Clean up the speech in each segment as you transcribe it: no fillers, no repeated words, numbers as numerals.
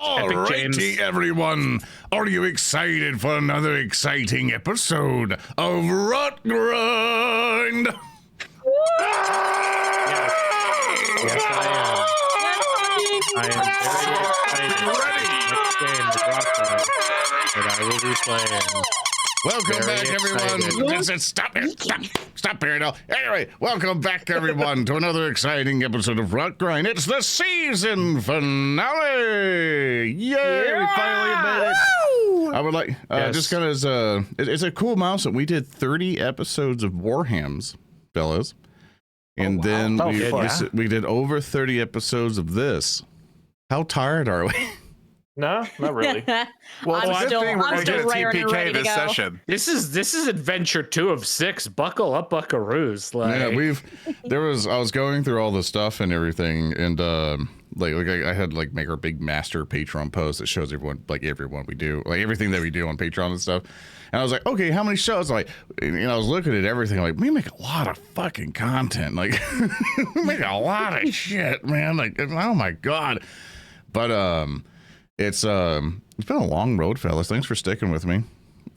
Alrighty, everyone. Are you excited for another exciting episode of Rotgrind? Yes, I am. I am very excited. Next game is Rotgrind that I will be playing. Welcome Very back, everyone. Stop it. Stop here now. Anyway, welcome back, everyone, to another exciting episode of Rotgrind. It's the season finale. Yay, we finally made it. I would like, just kind of as it's a cool milestone. We did 30 episodes of Warhams, fellas. And then we did over 30 episodes of this. How tired are we? No, not really. Well, I'm still TPK TPK this session. This is adventure 2 of 6. Buckle up, buckaroos. Yeah, I was going through all the stuff and everything, and I had make our big master Patreon post that shows everyone we do, everything that we do on Patreon and stuff. And I was like, okay, how many shows? I was looking at everything, we make a lot of fucking content, we make a lot of shit, man. Oh my god. But it's been a long road, fellas. Thanks for sticking with me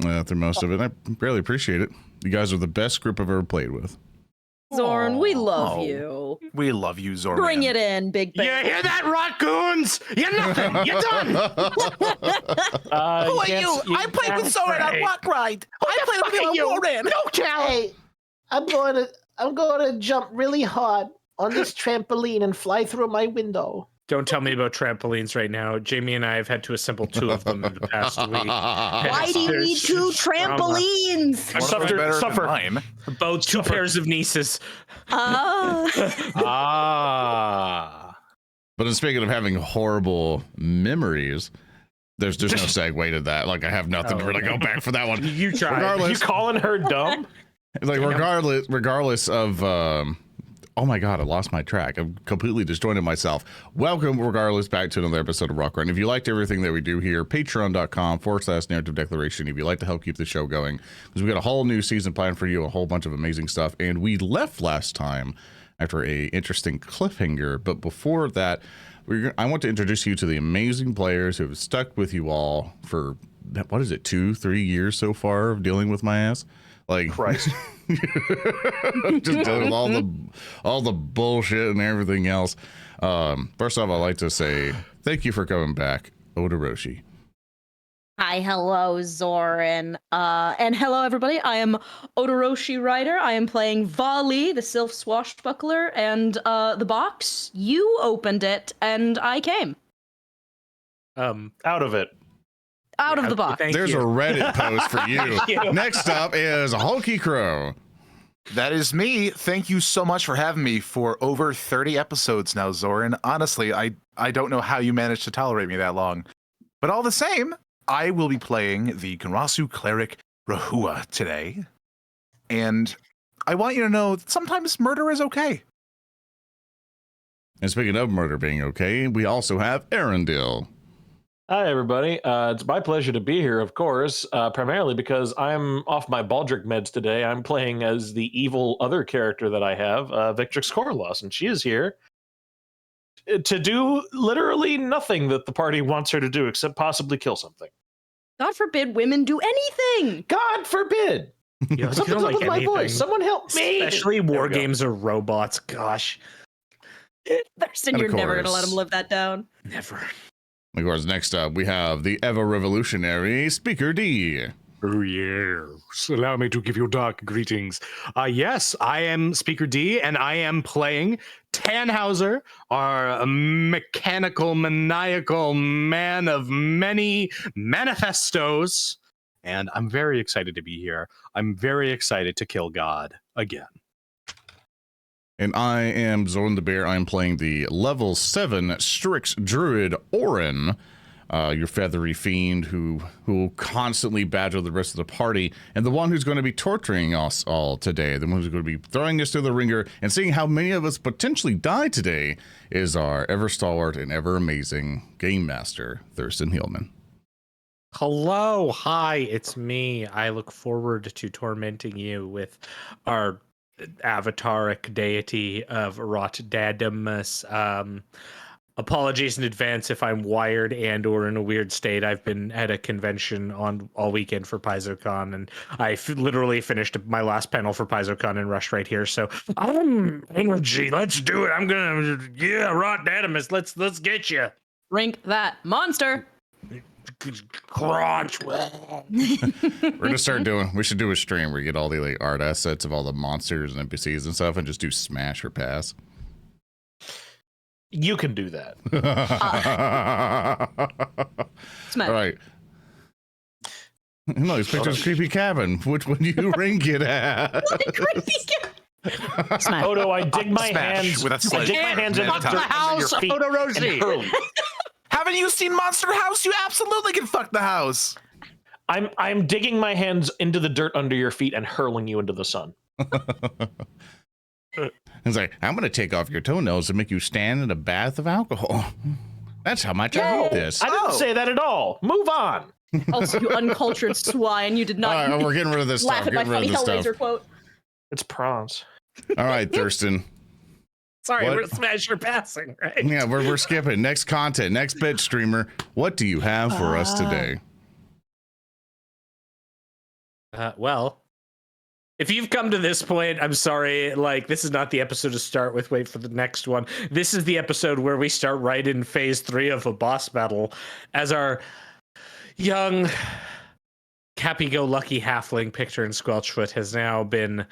through most of it. I really appreciate it. You guys are the best group I've ever played with. Zoran, we love you. We love you, Zoran. Bring it in, Big Ben. You hear that, Rotgoons? You're nothing. You're done. Who are you? I played with Zoran on Rotgrind. I played with him on Oran. No, Cal. Hey, I'm going to jump really hard on this trampoline and fly through my window. Don't tell me about trampolines right now. Jamie and I have had to assemble 2 of them in the past week. Why do you need 2 trampolines? Suffer. Both 2 pairs of nieces. But speaking of having horrible memories, there's no segue to that. I have nothing to really go back for that one. You try. Regardless, You calling her dumb? regardless of oh my god, I lost my track. I'm completely disjointed myself. Welcome, regardless, back to another episode of Rotgrind. If you liked everything that we do here, patreon.com/narrative declaration. If you'd like to help keep the show going, because we got a whole new season planned for you, a whole bunch of amazing stuff. And we left last time after a interesting cliffhanger. But before that, I want to introduce you to the amazing players who have stuck with you all for, 2-3 years so far of dealing with my ass. Christ. Just dealing with all the bullshit and everything else. First off, I'd like to say thank you for coming back, Odoroshi. Hi, hello, Zoran. And hello, everybody. I am Odoroshirider. I am playing Valli, the Sylph Swashbuckler, and the box, you opened it, and I came. Out of it. Out of the box. There's a Reddit post for you. Next up is HulkyKrow. That is me. Thank you so much for having me for over 30 episodes now, Zoran. Honestly, I don't know how you managed to tolerate me that long. But all the same, I will be playing the Kenrasu Cleric Rehua today. And I want you to know that sometimes murder is okay. And speaking of murder being okay, we also have Earndil. Hi, everybody. It's my pleasure to be here, of course, primarily because I'm off my Baldric meds today. I'm playing as the evil other character that I have, Victrix Corlos, and she is here to do literally nothing that the party wants her to do except possibly kill something. God forbid women do anything. God forbid! Something's up with my voice. Someone help me! Especially war games or robots. Gosh. Thurston, you're never going to let him live that down. Never. Of course, next up, we have the ever-revolutionary Speaker D. Oh, yes. Allow me to give you dark greetings. Yes, I am Speaker D, and I am playing Tannhauser, our mechanical, maniacal man of many manifestos. And I'm very excited to be here. I'm very excited to kill God again. And I am ZoranTheBear. I'm playing the level 7 Strix Druid Oran, your feathery fiend who will constantly badger the rest of the party, and the one who's going to be torturing us all today, the one who's going to be throwing us to the ringer and seeing how many of us potentially die today, is our ever stalwart and ever amazing game master, Thurston Heelman. Hello, hi, it's me. I look forward to tormenting you with our avataric deity of Rotgrind. Apologies in advance if I'm wired and or in a weird state. I've been at a convention on all weekend for PaizoCon, and I literally finished my last panel for PaizoCon and rushed right here. So energy. Let's do it. I'm gonna Rotgrind. Let's get you. Rank that monster. Crunch. We're gonna start doing. We should do a stream where you get all the like art assets of all the monsters and NPCs and stuff, and just do smash or pass. You can do that. Smash. All right. No, these pictures of creepy cabin. Which one do you rank it at? Smash. Odo, I dig my Smash hands. with a I sledge. dig my hands into Fuck the the dirt under your feet and hurl you. Haven't you seen Monster House? You absolutely can fuck the house. I'm digging my hands into the dirt under your feet and hurling you into the sun. It's like, I'm going to take off your toenails and make you stand in a bath of alcohol. That's how much I hate this. I didn't say that at all. Move on. Also, you uncultured swine, you did not All right, we're getting rid of this laugh stuff. at my Get rid funny of this Hellraiser stuff. quote. It's prawns. All right, Thurston. Sorry, What? we're smash or passing, right? Yeah, we're skipping. Next content, next bit streamer. What do you have for us today? Well, if you've come to this point, I'm sorry. Like, this is not the episode to start with. Wait for the next one. This is the episode where we start right in phase 3 of a boss battle as our young happy-go-lucky halfling Pictor and Squelchfoot has now been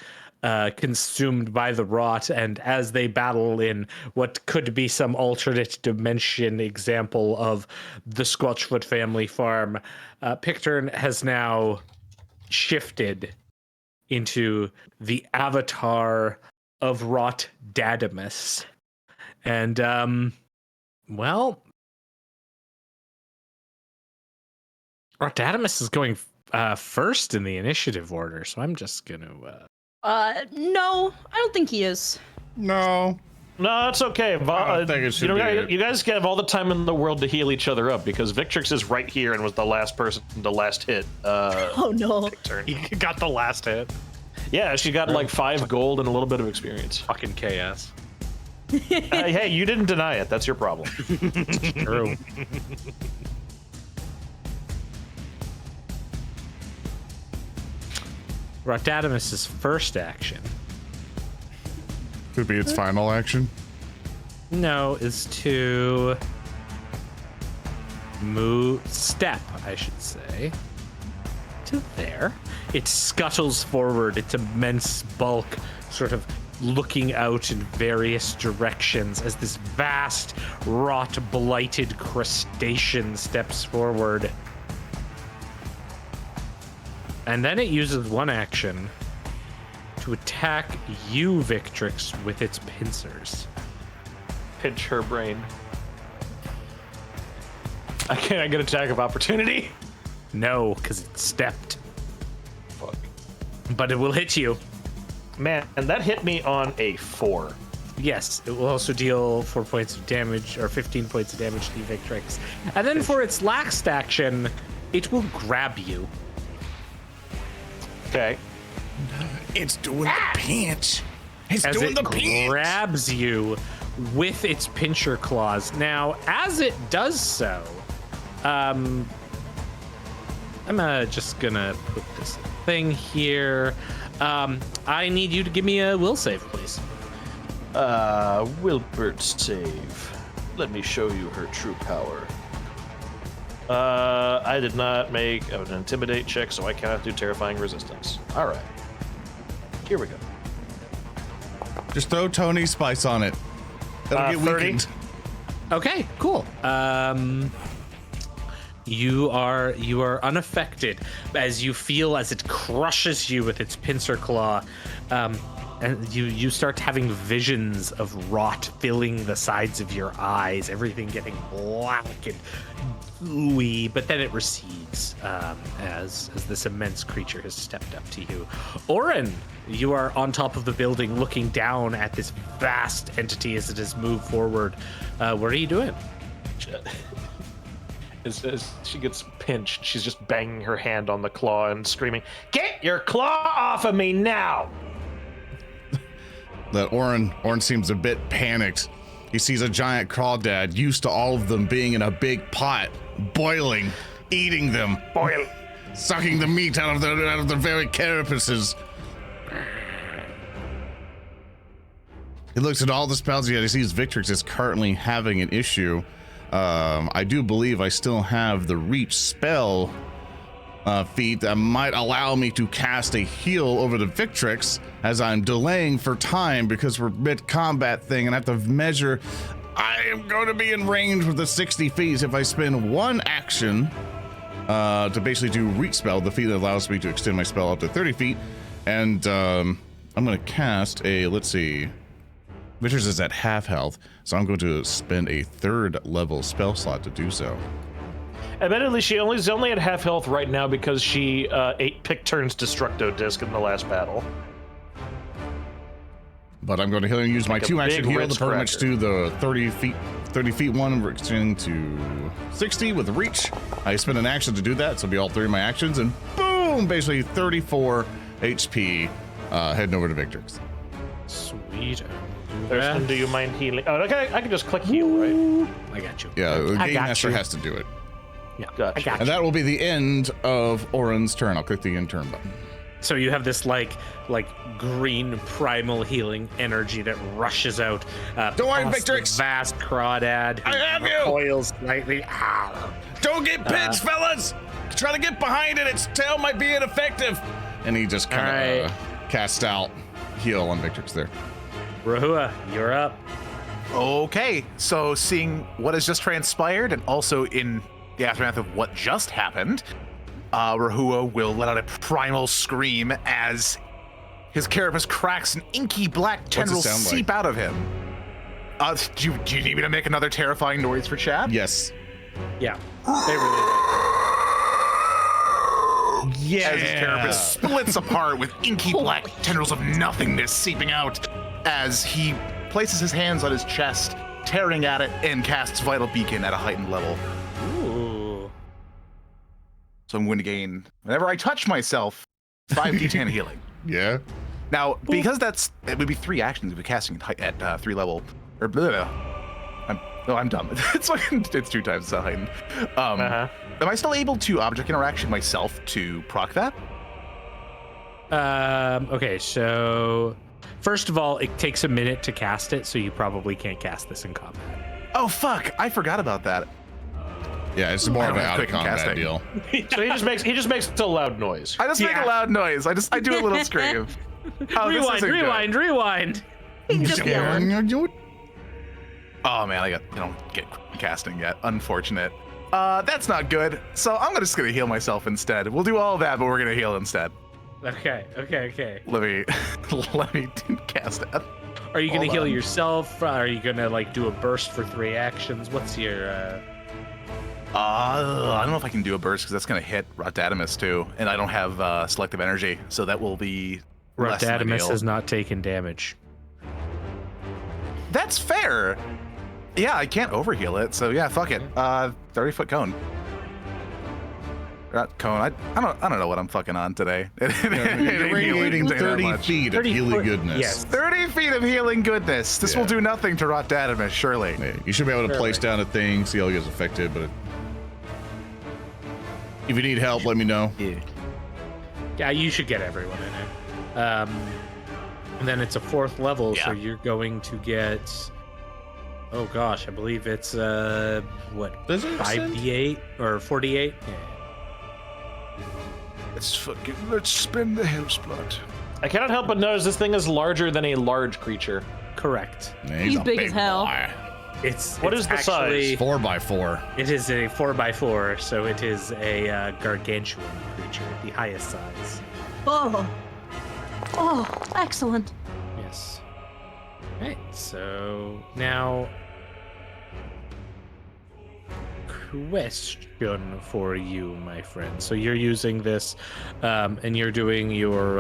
consumed by the rot, and as they battle in what could be some alternate dimension example of the Squelchfoot family farm, Pictor has now shifted into the avatar of Rotgrind. And, well, Rotgrind is going first in the initiative order, so I'm just going to... No, I don't think he is. No. No, it's okay. I don't think it should be. You guys have all the time in the world to heal each other up because Victrix is right here and was the last person to last hit. Oh no. Turn. He got the last hit. Yeah, she got like 5 gold and a little bit of experience. Fucking chaos. Hey, you didn't deny it. That's your problem. True. Rotgrind' first action, Could be its final action. no, is to step, I should say, to there. It scuttles forward, its immense bulk sort of looking out in various directions as this vast, rot-blighted crustacean steps forward. And then it uses one action to attack you, Victrix, with its pincers. Pinch her brain. I get attack of opportunity. No, because it stepped. Fuck. But it will hit you. Man, and that hit me on a 4. Yes, it will also deal 4 points of damage, or 15 points of damage to you, Victrix. And then for its last action, it will grab you. Okay. It's doing the pinch. It's As doing it the pinch. grabs you with its pincher claws. Now, as it does so, I'm just gonna put this thing here. I need you to give me a will save, please. Wilbert save. Let me show you her true power. I did not make an intimidate check, so I cannot do terrifying resistance. All right. Here we go. Just throw Tony Spice on it. That'll get 30. weakened. Okay, cool. You are unaffected as you feel as it crushes you with its pincer claw, and you start having visions of rot filling the sides of your eyes, everything getting black and ooey. But then it recedes as this immense creature has stepped up to you. Oran, you are on top of the building, looking down at this vast entity as it has moved forward. What are you doing? As she gets pinched, she's just banging her hand on the claw and screaming, "Get your claw off of me now!" That Oran seems a bit panicked. he sees a giant crawdad, used to all of them being in a big pot, boiling, eating them, sucking the meat out of their very carapaces. He looks at all the spells he sees Victrix is currently having an issue. I do believe I still have the reach spell feat that might allow me to cast a heal over the Victrix as I'm delaying for time because we're mid-combat thing and I have to measure. I am going to be in range with the 60 feet if I spend one action to basically do reach spell, the feat that allows me to extend my spell up to 30 feet. And I'm going to cast a, let's see, Victrix is at half health, so I'm going to spend a 3rd level spell slot to do so. Admittedly, she's only at half health right now because she ate Picturn's Destructo Disc in the last battle. But I'm going to use my Like a 2-action big heal red to pretty much scratcher. do the 30 feet one. We're extending to 60 with reach. I spend an action to do that, so it'll be all 3 of my actions, and boom, basically 34 HP heading over to Victrix. Sweet. Thurston, do you mind healing? Oh, okay, I can just click heal, right? I got you. Yeah, the I Game got Master you. has to do it. Yeah, Gotcha. I got And you. that will be the end of Oran's turn. I'll click the end turn button. So you have this like green primal healing energy that rushes out. Don't worry, past the Victrix. Vast crawdad. Who I have you. recoils slightly. Don't get pinched, fellas! Try to get behind it. Its tail might be ineffective. And he just kind of casts out heal on Victrix there. Rehua, you're up. Okay, so seeing what has just transpired and also in the aftermath of what just happened, Rehua will let out a primal scream as his carapace cracks and inky black tendrils sound seep out of him. Do you need me to make another terrifying noise for chat? Yes. Yeah, they really Yeah. As his carapace splits apart with inky black tendrils of nothingness seeping out as he places his hands on his chest, tearing at it, and casts Vital Beacon at a heightened level. Ooh. So I'm going to gain, whenever I touch myself, 5d10 healing. Yeah. Now, because it would be 3 actions if we're casting at 3 level, or blah, I'm dumb. It's 2 times so heightened. Am I still able to object interaction myself to proc that? Okay, so first of all, it takes a minute to cast it, so you probably can't cast this in combat. Oh fuck! I forgot about that. Yeah, it's more of an have out of quick combat casting. deal. So he just makes a loud noise. I just make a loud noise. I do a little scream. Oh, this isn't good. rewind. Just yelling. Oh man, I don't get casting yet. Unfortunate. That's not good. So I'm just gonna heal myself instead. We'll do all that, but we're gonna heal instead. Okay. Let me cast it. Are you gonna Hold heal on. yourself? Are you gonna do a burst for 3 actions? What's your I don't know if I can do a burst because that's gonna hit Rotgrind too, and I don't have selective energy, so that will be less than Rotgrind ideal. has not taken damage. That's fair. Yeah, I can't overheal it, so yeah, fuck it. 30-foot cone. Cone. I don't know what I'm fucking on today. You're radiating 30 feet of 30 healing foot- goodness. yes. 30 feet of healing goodness. This will Yeah. do nothing to Rotgrind, surely. Yeah, you should be able to place down a thing, see how he gets affected, but if you need help, let me know. Yeah, you should get everyone in it. And then it's a 4th level, so Yeah. you're going to get. Oh gosh, I believe it's what? Does it 5d8 or 48? Yeah. Let's spin the hell's blood. I cannot help but notice this thing is larger than a large creature. Correct. Yeah, He's a big as hell. boy. What is the size? 4x4. It is a 4x4, so it is a gargantuan creature, the highest size. Oh, excellent. Yes. Right. So now, question for you, my friend. So you're using this, and you're doing your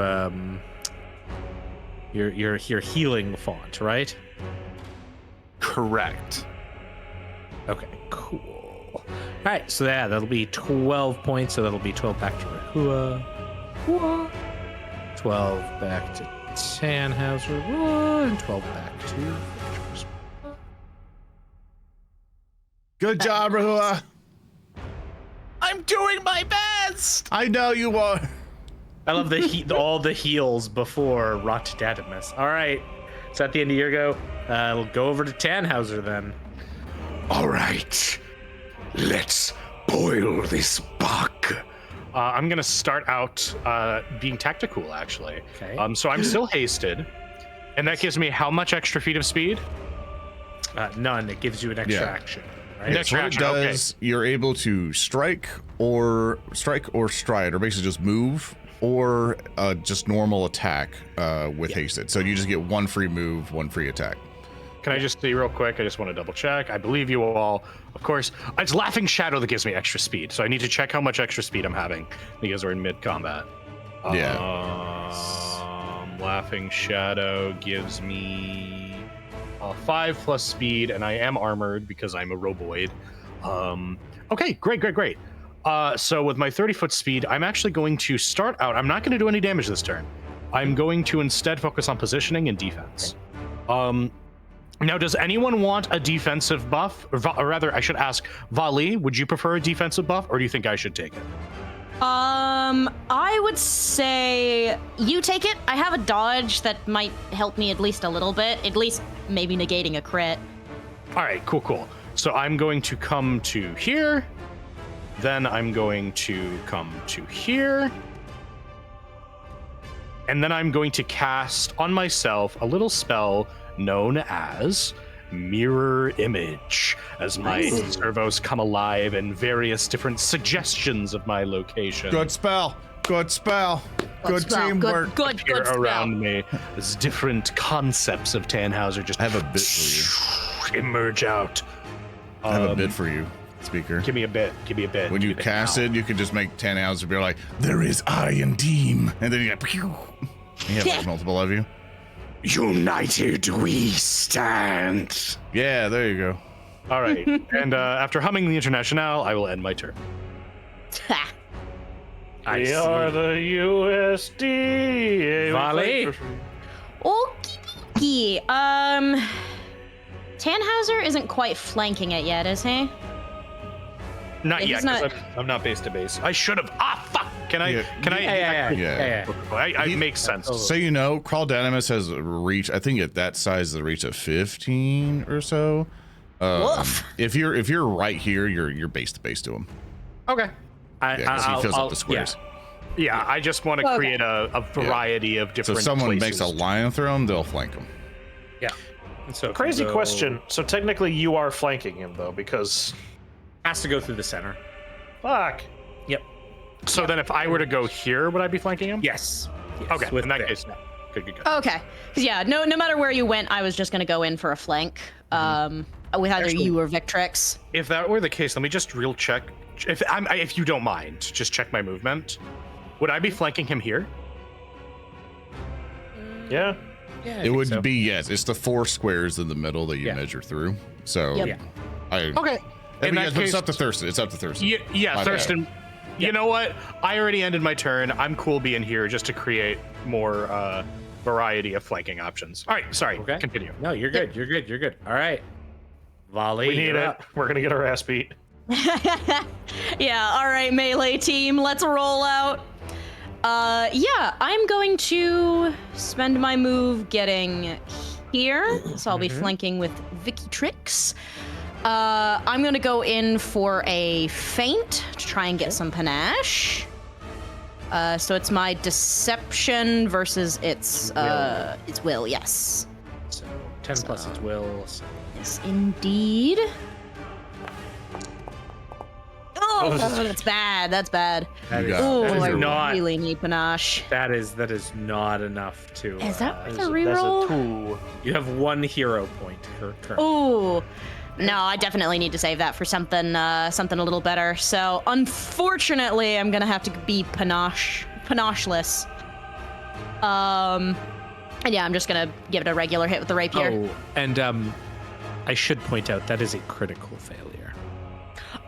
healing font, right? Correct. Okay. Cool. All right. So that'll be 12 points. So that'll be 12 back to Rehua. 12 back to Tannhauser, and 12 back to Victrix. Good job, Rehua. I'm doing my best. I know you are. I love all the heals before Rotgrind. All right, so at the end of your go, we'll go over to Tannhauser then. All right, let's boil this buck. I'm gonna start out being tactical, actually. Okay. So I'm still hasted, and that gives me how much extra feet of speed? None. It gives you an extra Yeah. action. An Right? extra What it action, okay. does, you're able to strike or stride, or basically just move, or just normal attack with hasted. So you just get one free move, one free attack. Can I just see real quick? I just want to double check. I believe you all, of course. It's Laughing Shadow that gives me extra speed, so I need to check how much extra speed I'm having because we're in mid combat. Yeah. Laughing Shadow gives me 5 plus speed, and I am armored because I'm a roboid. Okay, great. So with my 30-foot speed, I'm actually going to start out. I'm not going to do any damage this turn. I'm going to instead focus on positioning and defense. Now, does anyone want a defensive buff? Or rather, I should ask, Valli, would you prefer a defensive buff, or do you think I should take it? I would say you take it. I have a dodge that might help me at least a little bit, at least maybe negating a crit. All right, cool. So I'm going to come to here. Then I'm going to come to here. And then I'm going to cast on myself a little spell known as Mirror Image, as my servos come alive and various different suggestions of my location Good spell. Good teamwork. Good appear spell. around me as different concepts of Tannhauser just I have a bit for emerge out. I have a bit for you, speaker. Give me a bit. When you cast it, you can just make Tannhauser be like, "There is I in team," and then you got. You have like multiple of you. United we stand. Yeah, there you go. All right. And after humming the Internationale, I will end my turn. We are the USD. Valli? Okie dokie. Tannhauser isn't quite flanking it yet, is he? Not He's yet, not- because I'm not base to base. I should have. Fuck. Can I? Yeah. Can I? Yeah. I makes sense. So you know, Crawdadimus has a reach. I think at that size, the reach of 15 or so. Woof. If you're right here, you're base to base to him. Okay. Yeah, because he fills up the squares. Yeah, I just want to Okay. create a variety of So different. if someone makes places. a line through him, they'll flank him. Yeah. And so if you Crazy go- question. So technically, you are flanking him though, because Has to go through the center. fuck. Yep. So then, if I were to go here, would I be flanking him? Yes. Okay. With In that bit. case, no. Good. Okay. 'Cause yeah, no matter where you went, I was just gonna go in for a flank. With either Actually- you or Victrix. If that were the case, let me just real check. If you don't mind, just check my movement. Would I be flanking him here? Yeah. Yeah, It would be, yes. It's the 4 squares in the middle that you Yeah. measure through. So Yep. Yeah. Okay. In that it's case, up to Thurston. It's up to Thurston. yeah, My bad. Thurston. You know what? I already ended my turn. I'm cool being here just to create more variety of flanking options. All right, sorry. Okay. Continue. No, you're good. You're good. All right. Valli, We need you're it. up. We're gonna get our ass beat. Yeah, all right, melee team, let's roll out. Yeah, I'm going to spend my move getting here, so I'll be flanking with Victrix. I'm gonna go in for a feint to try and get some panache. So it's my deception versus its will, yes. So 10 plus its will. So Yes, indeed. Oh, that's bad. That's bad. that You is, got it. Oh, that is I not. really need panache. That is not enough to. Is that worth a That's reroll? a 2. You have 1 hero point currently. Oh, no, I definitely need to save that for something a little better. So, unfortunately, I'm gonna have to be panacheless. And yeah, I'm just gonna give it a regular hit with the rapier. Oh, and I should point out that is a critical failure.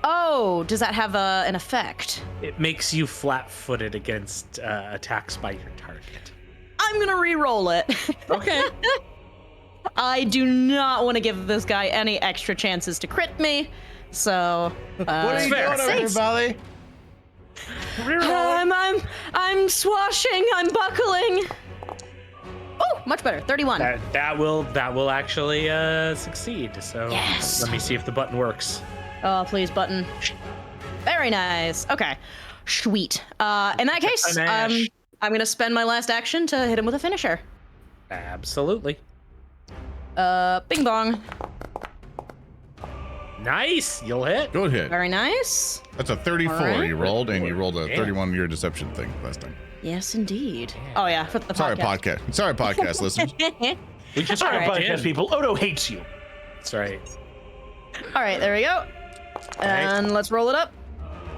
Oh, does that have an effect? It makes you flat-footed against attacks by your target. I'm gonna re-roll it. Okay. I do not want to give this guy any extra chances to crit me, So What are you doing over here, Valli? I'm swashing. I'm buckling. Oh, much better. 31. That will actually succeed. So Yes. let me see if the button works. Oh, please, button. Very nice. Okay. Sweet. In that case, I'm gonna spend my last action to hit him with a finisher. Absolutely. Bing bong. Nice. You'll hit. Good hit. Very nice. That's a 34 Alright. you rolled, and you rolled a Damn. 31 year deception thing last time. Yes, indeed. Oh yeah, for the Sorry, podcast. podcast. Sorry, podcast listeners. We just All right, cracked podcast in. people. Odo hates you. That's right. All right, there we go. And let's roll it up.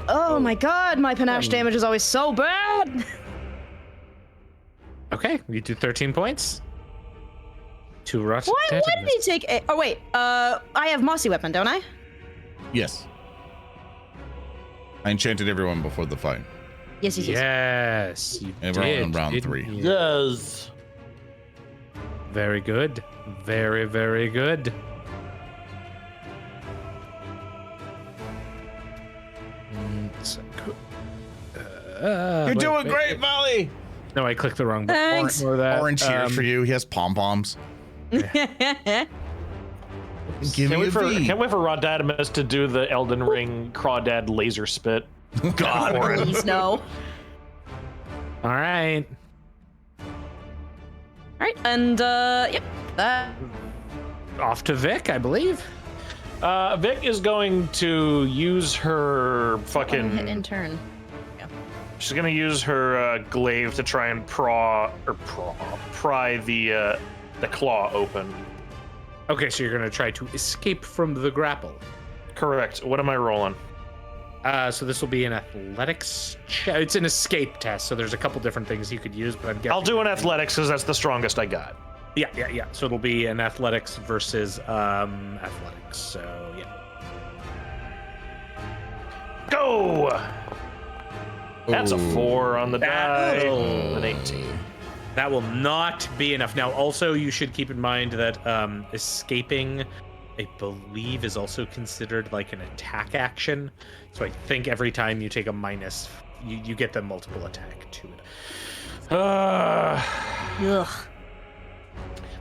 Oh my god, my panache damage is always so bad. Okay, you do 13 points. Two rot. Why did he take a... Oh wait, I have Mossy Weapon, don't I? Yes. I enchanted everyone before the fight. Yes, yes, yes. Yes, you And we're did. on round didn't 3. you? Yes. Very good. Very, very good. You're doing great, Valli. No, I clicked the wrong button. Thanks. Ignore that. Orange cheers for you. He has pom-poms. Give Can't me a wait, for, V. can't wait for Rotgrind to do the Elden Ring Crawdad laser spit. God, Oran. Please, no. All right. All right, and yep, that. Off to Vic, I believe. Vic is going to use her Hit fucking. in turn. She's gonna use her glaive to try and pry the claw open. Okay, so you're gonna try to escape from the grapple. Correct. What am I rolling? So this will be an athletics check. It's an escape test, so there's a couple different things you could use, but I'm guessing. I'll do an athletics because that's the strongest I got. Yeah. So it'll be an athletics versus athletics. So yeah. Go! That's a 4 on the die. Oh. An 18. That will not be enough. Now, also, you should keep in mind that escaping, I believe, is also considered like an attack action. So I think every time you take a minus, you get the multiple attack to it. Ugh.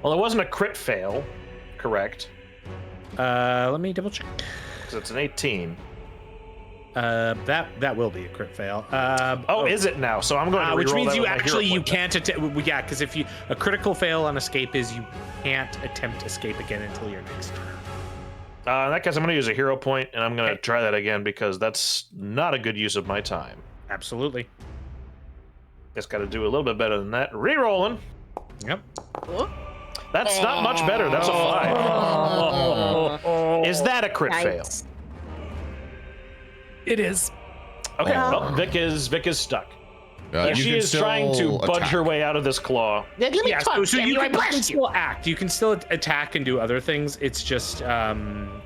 Well, it wasn't a crit fail, correct? Let me double check. Because it's an 18. That will be a crit fail. Is it now? So I'm going to which reroll means that you with my hero actually point then. can't attempt. Yeah, because if a critical fail on escape is you can't attempt escape again until your next turn. In that case, I'm going to use a hero point, and I'm going to try that again because that's not a good use of my time. Absolutely. Just got to do a little bit better than that. Rerolling. Yep. That's not much better. That's a 5. Is that a crit fail? Yikes. It is. Okay. Well, Vic is stuck. You She can is trying to still budge attack. her way out of this claw. Yeah, give me Yeah, touch. so Damn you I can blast you. still act. You can still attack and do other things. It's just one,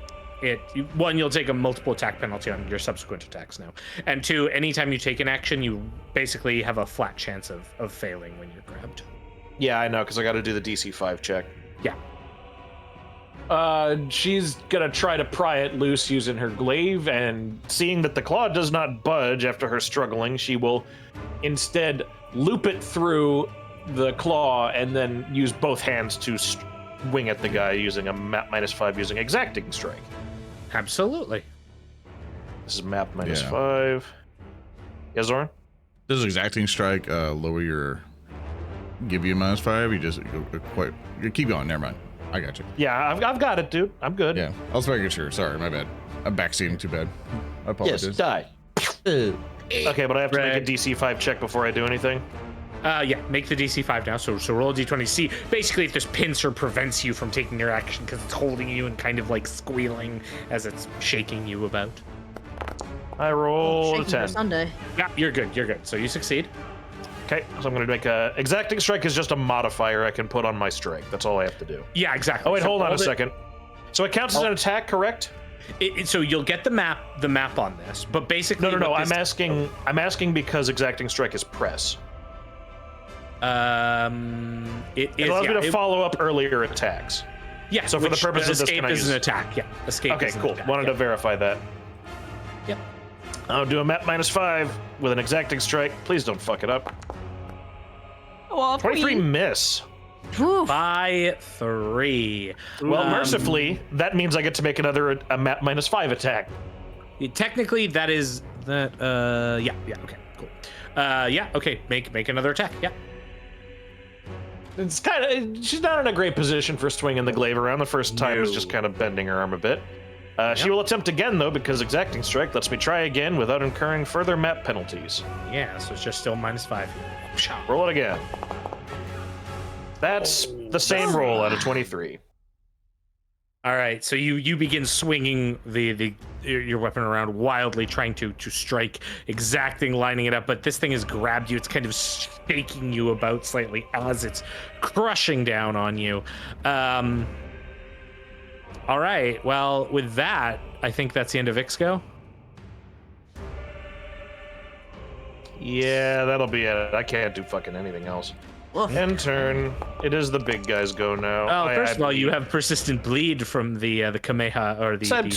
you'll take a multiple attack penalty on your subsequent attacks now, and two, anytime you take an action, you basically have a flat chance of failing when you're grabbed. Yeah, I know, because I got to do the DC 5 check. Yeah. She's gonna try to pry it loose using her glaive, and seeing that the claw does not budge after her struggling, she will instead loop it through the claw and then use both hands to wing at the guy using a map -5 using exacting strike. Absolutely. This is map -5. Yeah, Zoran? This is exacting strike. Lower your. Give you a -5. You just you keep going. Never mind. I got you. Yeah, I've got it, dude. I'm good. Yeah, I was making sure. Sorry, my bad. I'm backseating too bad. I apologize. Yes, die. Okay, but I have to make a DC 5 check before I do anything. Yeah, make the DC 5 now. So roll a D20. See, basically, if this pincer prevents you from taking your action because it's holding you and kind of like squealing as it's shaking you about. I roll a Shaking for 10. Sunday. Yeah, you're good. You're good. So you succeed. Okay, so I'm going to make a exacting strike is just a modifier I can put on my strike. That's all I have to do. Yeah, exactly. Oh wait, So hold on all a second. So it counts as an attack, correct? So you'll get the map on this, but basically No. what I'm this- I'm asking because exacting strike is press. It It allows me to yeah, follow up earlier attacks. Yeah. So for the purpose of this, escape can I is use... an attack. Yeah. Escape. Okay, is an cool. attack, Wanted to verify that. Yep. I'll do a map -5 with an exacting strike. Please don't fuck it up. Well, 23 miss. By 3. Well, mercifully, that means I get to make another a map -5 attack. Technically, that is that. Yeah. Okay. Cool. Yeah. Okay. Make another attack. Yeah. It's kind of, she's not in a great position for swinging the glaive around. The first time is just kind of bending her arm a bit. She will attempt again, though, because exacting strike lets me try again without incurring further map penalties. Yeah. So it's just still -5. Roll it again. That's the same roll out of 23. All right, so you begin swinging your weapon around wildly, trying to strike, exacting, lining it up, but this thing has grabbed you. It's kind of shaking you about slightly as it's crushing down on you. All right, well, with that, I think that's the end of Vic's go. Yeah, that'll be it. I can't do fucking anything else. End turn. It is the big guy's go now. Oh, first of all, you have persistent bleed from the Kameha or the Time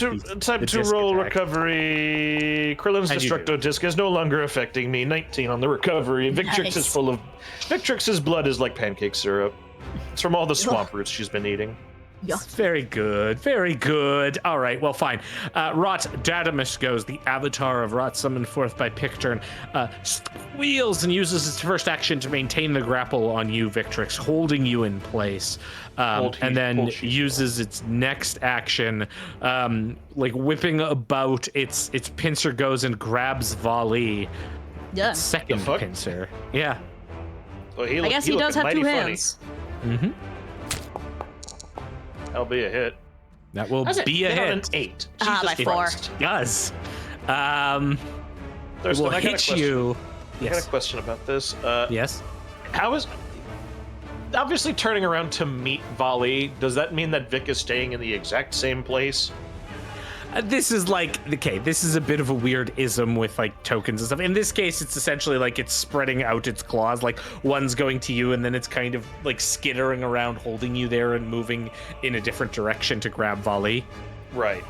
to roll attack. Recovery. Krillin's Destructo Disc is no longer affecting me. 19 on the recovery. Victrix is full of... Victrix's blood is like pancake syrup. It's from all the swamp roots she's been eating. Yes. Very good, very good. All right, well, fine. Rotgrind goes, the avatar of Rot summoned forth by Picturn, squeals and uses its first action to maintain the grapple on you, Victrix, holding you in place. And then uses its next action, like whipping about, its pincer goes and grabs Valli. Yeah. Second pincer. Yeah. Well, I guess he does have two hands. Mm-hmm. That'll be a hit. That will be a hit. An 8. By 4. Does. There's will hit you. I got a question about this. Yes. How is... Obviously turning around to meet Valli, does that mean that Vic is staying in the exact same place? This is like, okay, this is a bit of a weird ism with like tokens and stuff. In this case, it's essentially like it's spreading out its claws, like one's going to you and then it's kind of like skittering around, holding you there and moving in a different direction to grab Valli. Right.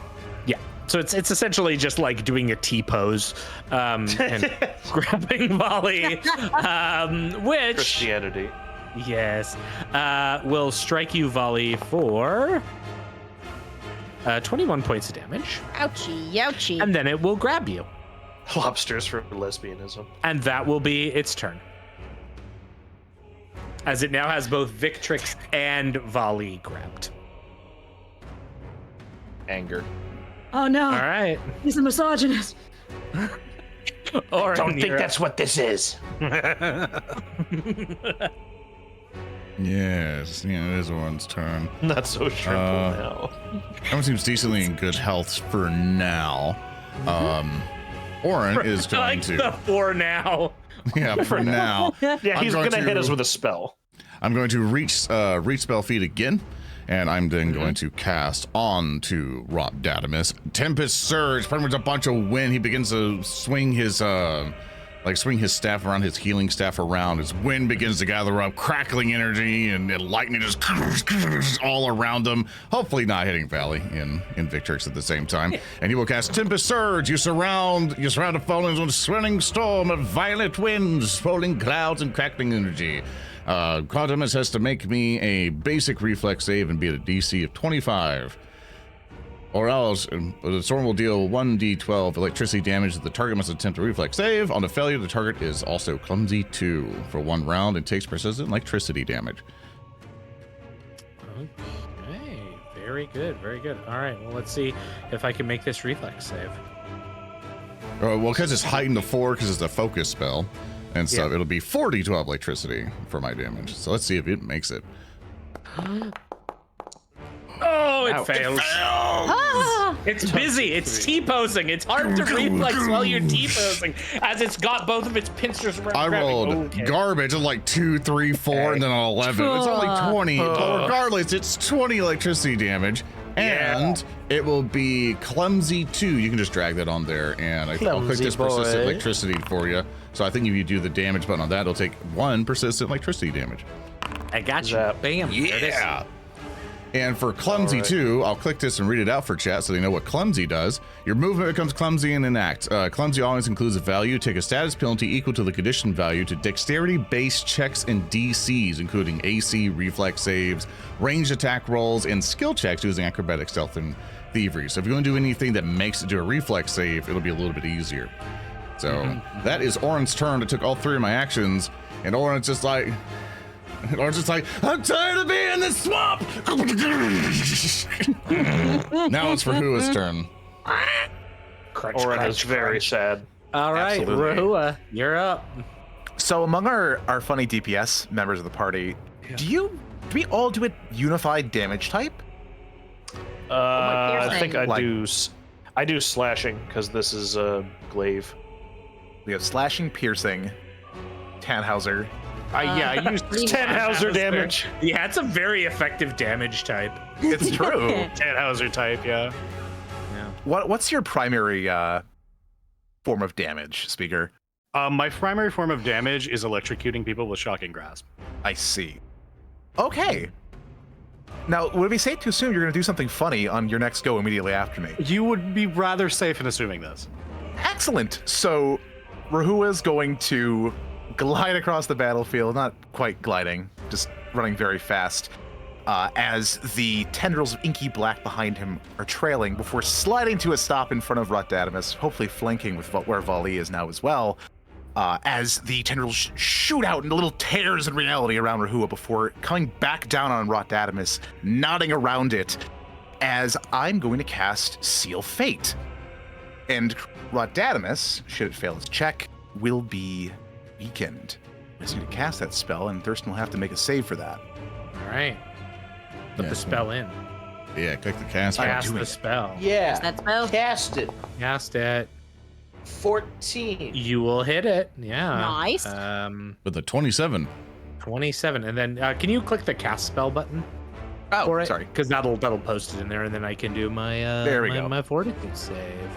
Yeah. So it's essentially just like doing a T-pose and grabbing Valli, which... Christianity. Yes. Will strike you, Valli, for... 21 points of damage. Ouchie, ouchie. And then it will grab you. Lobsters for lesbianism. And that will be its turn. As it now has both Victrix and Valli grabbed. Anger. Oh no. All right. He's a misogynist. Oran, Don't think that's what this is. Yes, yeah, it is Oran's turn. Not so sure now. Everyone seems decently in good health for now. Oran is going like to. the for now. Yeah, for now. Yeah, he's going gonna hit us with a spell. I'm going to reach spell feat again, and I'm then going to cast on to Crawdadimus. Tempest Surge, pretty much a bunch of wind. He begins to swing his staff around, his healing staff around. His wind begins to gather up, crackling energy, and lightning just all around him. Hopefully not hitting Valli in Victrix at the same time. And he will cast Tempest Surge. You surround opponents with a swirling storm of violent winds, rolling clouds, and crackling energy. Crawdadimus has to make me a basic reflex save and be at a DC of 25. Or else, the storm will deal 1d12 electricity damage that the target must attempt a reflex save. On a failure, the target is also clumsy 2 for 1 round and takes persistent electricity damage. Okay, very good, very good. All right, well, let's see if I can make this reflex save. Well, because it's heightened to 4 because it's a focus spell and stuff, it'll be 4d12 electricity for my damage. So let's see if it makes it. Oh, it fails. Ah! It's busy. It's T-posing. It's hard to reflex while you're T-posing, as it's got both of its pincers around. I rolled garbage of like 2, 3, 4, and then an 11. It's only 20. But regardless, it's 20 electricity damage, and it will be clumsy 2. You can just drag that on there, and I'll click this persistent electricity for you. So I think if you do the damage button on that, it'll take 1 persistent electricity damage. I got you. Bam. Yeah. And for clumsy too, I'll click this and read it out for chat so they know what clumsy does. Your movement becomes clumsy in an act. Clumsy always includes a value. Take a status penalty equal to the condition value to dexterity-based checks and DCs, including AC, reflex saves, ranged attack rolls, and skill checks using acrobatics, stealth, and thievery. So if you're going to do anything that makes it do a reflex save, it'll be a little bit easier. So that is Oran's turn. It took all 3 of my actions, and Oran's just like, I'm tired of being in this swamp. Now it's Rehua's turn. Oran is very sad. All right, Absolutely. Rehua, you're up. So among our funny DPS members of the party, do we all do a unified damage type? I think I Like- do slashing because this is a glaive. We have slashing, piercing, Tannhauser. I used Tannhauser damage. Yeah, it's a very effective damage type. It's true. Tannhauser type, yeah. What's your primary form of damage, Speaker? My primary form of damage is electrocuting people with shocking grasp. I see. Okay. Now, would it be safe to assume you're going to do something funny on your next go immediately after me? You would be rather safe in assuming this. Excellent. So, Rehua is going to glide across the battlefield, not quite gliding, just running very fast, as the tendrils of inky black behind him are trailing before sliding to a stop in front of Rotgrind, hopefully flanking with where Valli is now as well, as the tendrils shoot out into little tears in reality around Rehua before coming back down on Rotgrind, nodding around it, as I'm going to cast Seal Fate. And Rotgrind, should it fail its check, will be weakened. I'm just going to cast that spell, and Thurston will have to make a save for that. All right. Put the spell in. Yeah, click the cast. Cast doing the it. spell. Yeah. That spell? Cast it. Cast it. 14. You will hit it. Yeah. Nice. With a 27. 27, and then can you click the cast spell button? Oh, for it? sorry. Because that'll post it in there, and then I can do my There we go. my fortitude save.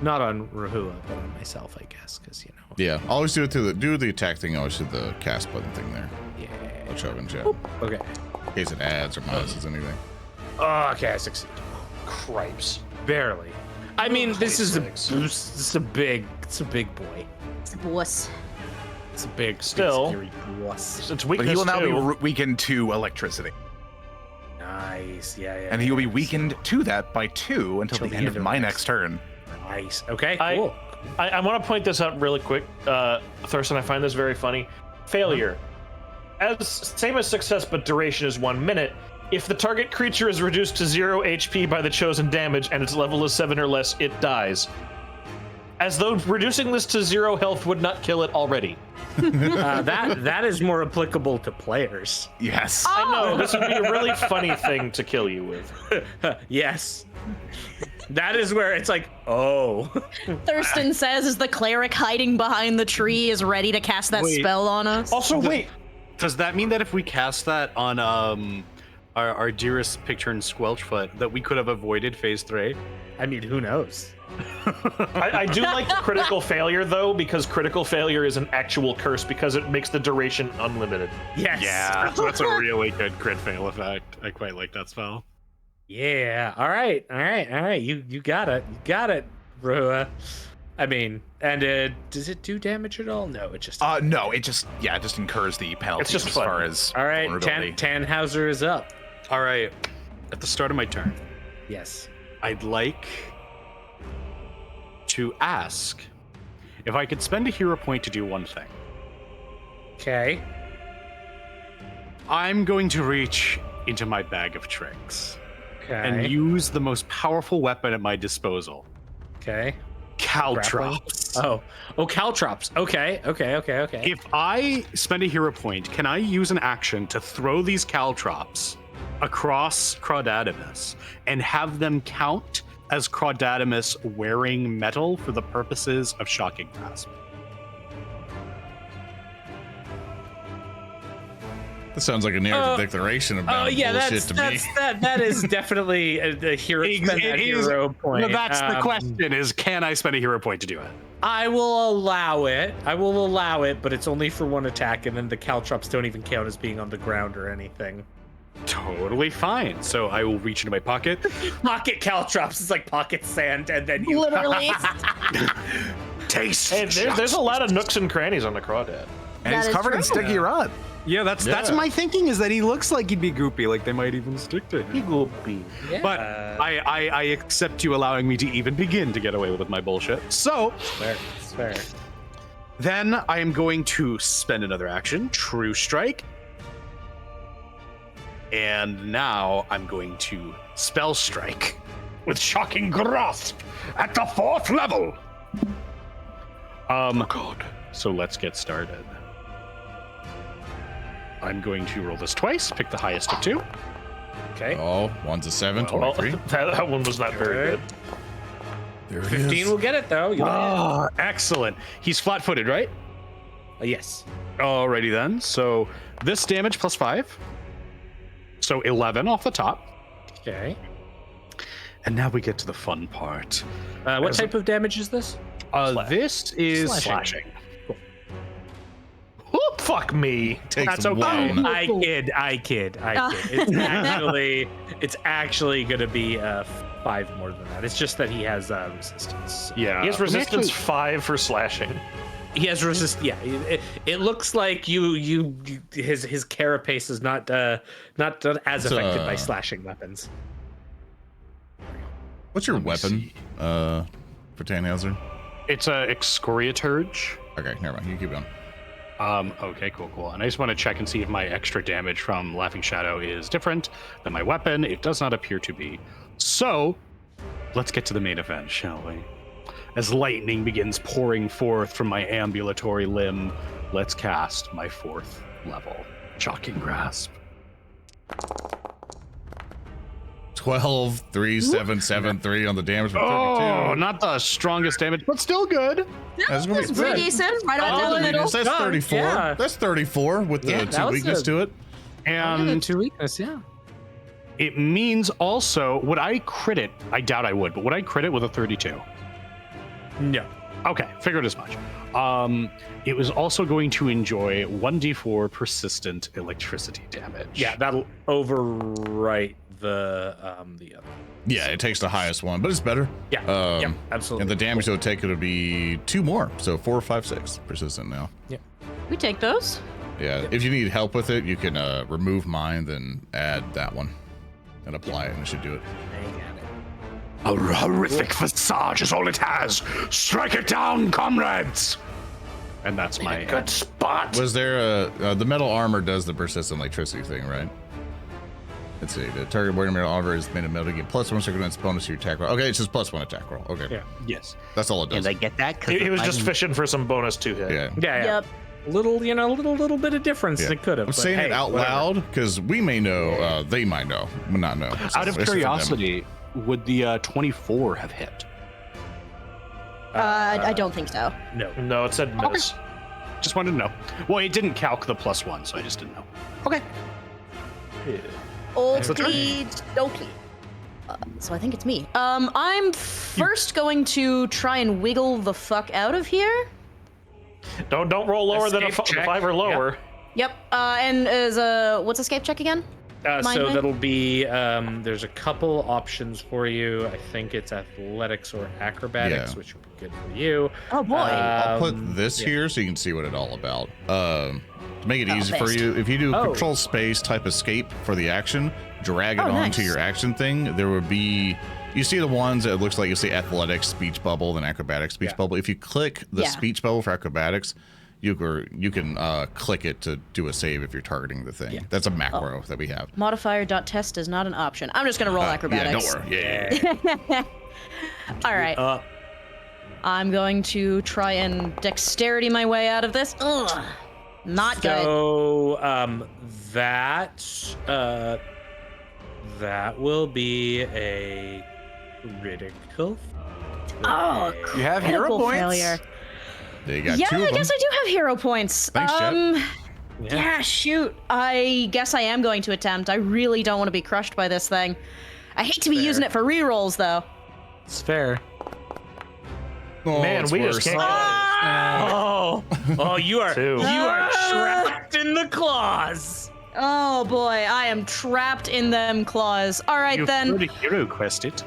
Not on Rehua, but on myself, I guess, because Yeah, always do it to the attack thing. Always do the cast button thing there. Yeah. I'll show it in chat. Okay. In case it adds or minuses anything. Oh, okay, I succeed. Cripes. Barely. I mean, this is a 26. it's a big boy. It's a boss. It's a big, Still. scary boss. It's But weakness he will now be too. weakened to electricity. Nice. Yeah. And he will be weakened to that by 2 until the end of my next turn. Nice. Okay. I- Cool. I want to point this out really quick, Thurston. I find this very funny. Failure, as same as success, but duration is 1 minute. If the target creature is reduced to 0 HP by the chosen damage and its level is 7 or less, it dies. As though reducing this to 0 health would not kill it already. That is more applicable to players. Yes. I know this would be a really funny thing to kill you with. Yes. That is where it's like, oh. Thurston says as the cleric hiding behind the tree is ready to cast that Wait. spell on us. Also, wait. Does that mean that if we cast that on our dearest Picturne Squelchfoot, that we could have avoided phase 3? I mean, who knows? I do like the critical failure though, because critical failure is an actual curse because it makes the duration unlimited. Yes. Yeah, that's a really good crit fail effect. I quite like that spell. Yeah. All right. You got it. Rehua. I mean, and does it do damage at all? No, it just. No, it just incurs the penalties just as fun. far as all right. vulnerability. Tannhauser is up. All right, at the start of my turn, Yes. I'd like to ask if I could spend a hero point to do one thing. Okay. I'm going to reach into my bag of tricks Okay. and use the most powerful weapon at my disposal, Okay. caltrops. Oh, caltrops. Okay. If I spend a hero point, can I use an action to throw these caltrops across Crawdadimus and have them count as Crawdadimus wearing metal for the purposes of shocking grasp? That sounds like a narrative declaration about bullshit to me. that is definitely a hero. It Spend that is- hero point. No, that's the question: is can I spend a hero point to do it? I will allow it, but it's only for one attack, and then the caltrops don't even count as being on the ground or anything. Totally fine. So I will reach into my pocket. Pocket caltrops is like pocket sand, and then you Literally. Taste. Hey, there's a lot of nooks and crannies on the crawdad. And That he's is covered in true. sticky rot. Yeah, that's my thinking is that he looks like he'd be goopy, like they might even stick to him. Goopy. But I accept you allowing me to even begin to get away with my bullshit. So fair. then I am going to spend another action, True Strike. And now I'm going to Spell Strike with Shocking Grasp at the 4th level. God. So let's get started. I'm going to roll this twice, pick the highest of 2. Okay. Oh, one's a 7, Well, 23. that one was not very good. There it 15 is. will get it though. Oh, excellent. He's flat-footed, right? Yes. Alrighty then. So this damage plus 5. So 11 off the top. Okay. And now we get to the fun part. What type of damage is this? This is Slashing. slashing. Oh, fuck me. Takes That's okay. one. I kid. It's actually gonna be 5 more than that. It's just that he has resistance. Yeah. He has resistance 5 for slashing. He has resist. Yeah, it looks like his carapace is not as affected by slashing weapons. What's your weapon for Tannhauser? It's a excoriaturge. Okay, never mind. You keep going. Okay, cool. And I just want to check and see if my extra damage from Laughing Shadow is different than my weapon. It does not appear to be. So, let's get to the main event, shall we? As lightning begins pouring forth from my ambulatory limb, let's cast my 4th level Shocking Grasp. 12, 3, 7, 7, 3 on the damage. Oh, not the strongest damage, but still good. That's gonna be That's pretty good. decent. Right on the middle. That's 34. Yeah. That's 34 with the Yeah, 2 that was weakness a- to it. And 2 weakness, yeah. it means also, would I crit it? I doubt I would, but would I crit it with a 32? No. Okay, figured as much. It was also going to enjoy 1d4 persistent electricity damage. Yeah, that'll overwrite the other. Yeah, it takes the highest one, but it's better. Yeah. Yep, absolutely. And the damage it would take would be 2 more, so 4, 5, 6 persistent now. We take those. Yeah, if you need help with it, you can remove mine, then add that one and apply it, and it should do it. A horrific visage is all it has. Strike it down, comrades! And that's my Good spot. Was there the metal armor does the persistent electricity thing, right? Let's see. The target wearing metal armor is made of metal. Gain +1 circumstance bonus to your attack roll. Okay, it's just +1 attack roll. Okay. Yeah. Yes. That's all it does. And I get that because He was just fishing for some bonus to hit. Yeah. Yeah. Yep. Little bit of difference Yeah. it could have. I'm saying it out loud because we may know, they might know, but not know. So Out of it's for them. curiosity, would the 24 have hit? I don't think so. No. No, it said miss. Just wanted to know. Well, it didn't calc the +1, so I just didn't know. Okay. Okie dokie. So I think it's me. I'm first going to try and wiggle the fuck out of here. Don't roll lower than a Escape check. 5 or lower. Yep. And is what's escape check again? So Mind me? that'll be there's a couple options for you. I think it's athletics or acrobatics, Yeah. which would be good for you. Oh boy. I'll put Um, this yeah. here so you can see what it's all about. To make it Oh, easy for thanks. you, if you do Oh. control space type escape for the action, drag it Oh, onto nice. your action thing, there would be, you see the ones that looks like you see athletics, speech bubble, then acrobatics, speech Yeah. bubble. If you click the Yeah. speech bubble for acrobatics, you can click it to do a save if you're targeting the thing. Yeah. That's a macro that we have. Modifier.test is not an option. I'm just gonna roll Yeah, acrobatics. don't worry. Yeah. All right. I'm going to try and dexterity my way out of this. Ugh. Not good. So that will be a critical. Oh, You have hero critical points. failure. They got Yeah, 2 of I them. guess I do have hero points. Thanks, Jet. Yeah, shoot. I guess I am going to attempt. I really don't want to be crushed by this thing. I hate to be using it for rerolls, though. It's fair. Oh, Man, it's we worse. just can't. Oh, you are Two. trapped in the claws. Oh boy, I am trapped in them claws. All right You've then. already hero quested.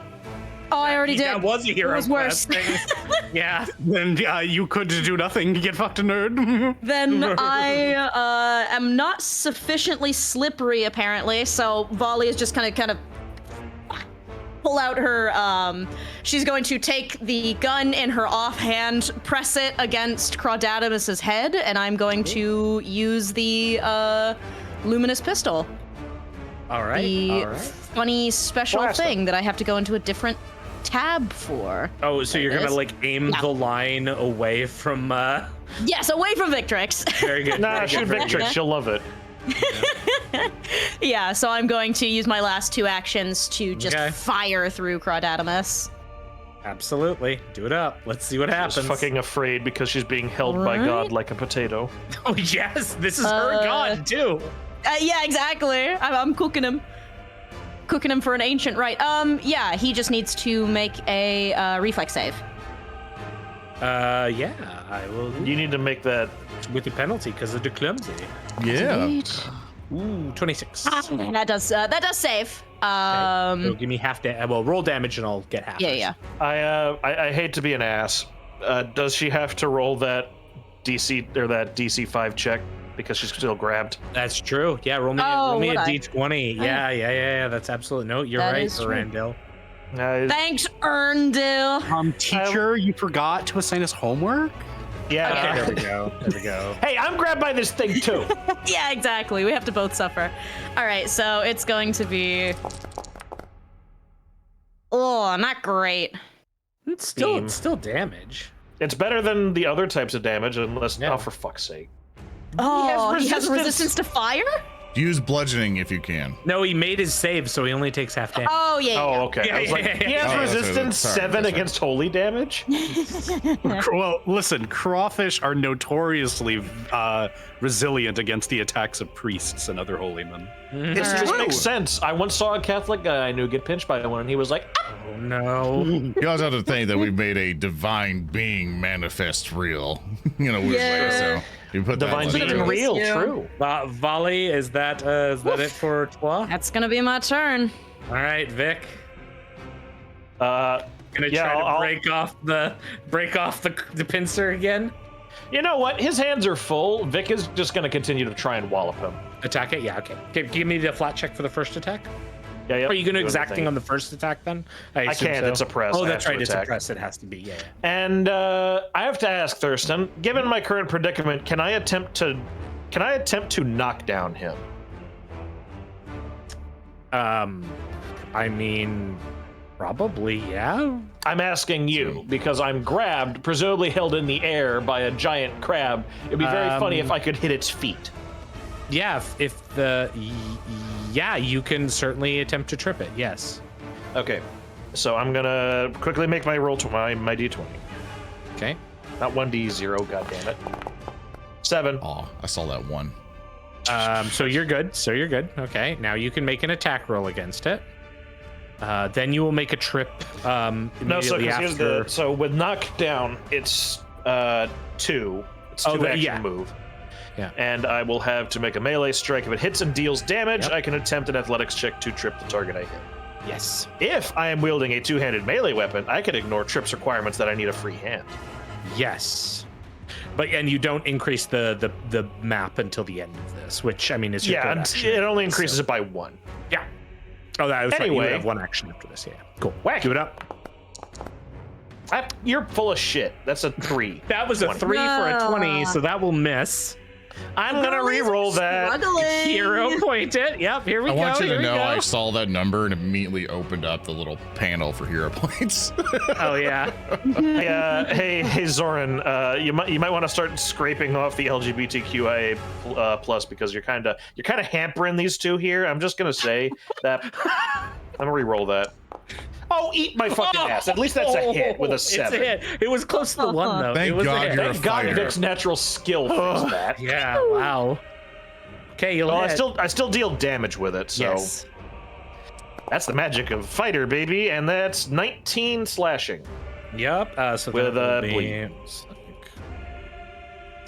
Oh, I already did. That was a hero It was worse. quest. Yeah. Then you could do nothing. You get fucked, nerd. Then I am not sufficiently slippery, apparently. So Valli is just kind of pull out her. She's going to take the gun in her offhand, press it against Crawdadimus's head, and I'm going to use the luminous pistol. All right. The all right. funny special Blast thing that I have to go into a different tab for. Oh, so you're gonna this. like aim Yeah. the line away from Yes, away from Victrix. very good. Nah, very shoot good, very Victrix. good. She'll love it. Yeah, so I'm going to use my last 2 actions to just Okay. fire through Crawdadimus. Absolutely. Do it up. Let's see what She's happens. fucking afraid because she's being held by Alright. God like a potato. Oh yes, this is her god too. Yeah, exactly. I'm cooking him. Cooking him for an ancient rite. Yeah, he just needs to make a reflex save. Yeah, I will You need to make that. with the penalty because of the clumsy. Yeah. Ooh, 26. That does save. So give me half well, roll damage and I'll get half. Yeah. I hate to be an ass. Does she have to roll that DC 5 check because she's still grabbed? That's true. Yeah, roll me Oh, a would I? d20. Yeah. That's absolutely no. You're That right, is true. Earndil. Thanks, Earndil. Teacher, you forgot to assign us homework? Yeah. Okay, there we go. There we go. Hey, I'm grabbed by this thing too. Yeah, exactly. We have to both suffer. All right, so it's going to be. Oh, not great. It's still damage. It's better than the other types of damage, unless. Yeah. Oh, for fuck's sake. Oh, he has resistance. resistance to fire? Use bludgeoning if you can. No, he made his save, so he only takes half damage. Oh, yeah. Oh, okay. Yeah, I was like, yeah, he yeah. has Oh, resistance sorry, 7 sorry. against holy damage. Well, listen, crawfish are notoriously resilient against the attacks of priests and other holy men. It just makes sense. I once saw a Catholic guy I knew get pinched by one, and he was like, Oh no. You also have to think that we've made a divine being manifest real. Weird way. So you put that divine in being there. real. Yeah. True. Valli, is that it for Toi? That's going to be my turn. All right, Vic. Uh, Gonna Yeah, try to I'll- break off the pincer again. you know what? His hands are full. Vic is just going to continue to try and wallop him. Attack it? Yeah, okay. Give me the flat check for the first attack. Yeah, yep. Are you going to Doing the exacting thing. on the first attack then? I assume can't. so. It's a press. Oh, I that's have to right. It's a attack. press. It has to be. Yeah. And I have to ask Thurston, given my current predicament, can I attempt to knock down him? I mean, probably, yeah. I'm asking you because I'm grabbed, presumably held in the air by a giant crab. It'd be very funny if I could hit its feet. Yeah, yeah, you can certainly attempt to trip it. Yes. Okay, so I'm gonna quickly make my roll to my d20. Okay. Not 1d0, goddammit. 7. Oh, I saw that one. So you're good. Okay. Now you can make an attack roll against it. Then you will make a trip immediately No, so 'cause after. so with knockdown, it's 2. It's 2 Oh, action yeah. move. Yeah. And I will have to make a melee strike. If it hits and deals damage, Yep. I can attempt an athletics check to trip the target I hit. Yes. If I am wielding a two-handed melee weapon, I can ignore trips requirements that I need a free hand. Yes. And you don't increase the map until the end of this, which I mean is your Yeah, good action. it only increases it by 1. Yeah. Oh, that was right. You Anyway. would have one action after this. Yeah. Cool. Whack. Do it up. You're full of shit. That's a 3. That was a 3 for a 20, so that will miss. I'm gonna re-roll that. Struggling. Hero point it. Yep. Here we I go. want you here to we know go. I saw that number and immediately opened up the little panel for hero points. Oh yeah. Hey, Zoran. You might want to start scraping off the LGBTQIA plus because you're kind of hampering these two here. I'm just gonna say that. I'm gonna re-roll that. Oh, eat my fucking ass! At least that's a hit with a 7. It's a hit. It was close to the 1 though. Thank it was God a hit. you're a Thank God fighter. Vic's natural skill fixed that. Yeah. Wow. Okay, you'll Well, hit. I still deal damage with it, so Yes. that's the magic of fighter, baby, and that's 19 slashing. Yep. So With, that will be- bleed.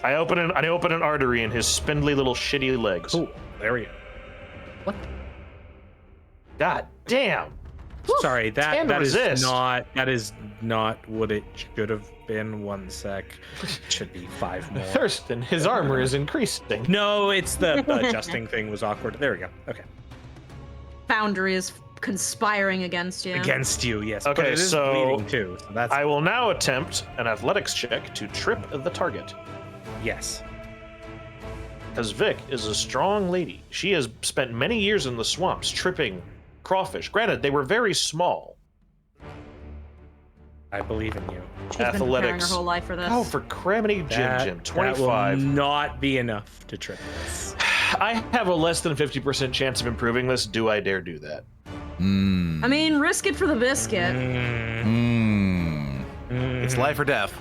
I open an artery in his spindly little shitty legs. Cool. There we go. God damn. Sorry, 10 that is resist. not what it should have been. 1 sec. It should be 5 more. Thurston, his armor is increasing. No, it's the adjusting thing was awkward. There we go. Okay. Foundry is conspiring against you. Against you, yes. But Okay, it is so bleeding too. So that's I will now attempt an athletics check to trip the target. yes. Because Vic is a strong lady. She has spent many years in the swamps tripping crawfish. Granted, they were very small. I believe in you. She's been preparing her Athletics. whole life for this. Oh, for Cramity Jim. 25. That will not be enough to trip this. I have a less than 50% chance of improving this. Do I dare do that? I mean, risk it for the biscuit. It's life or death.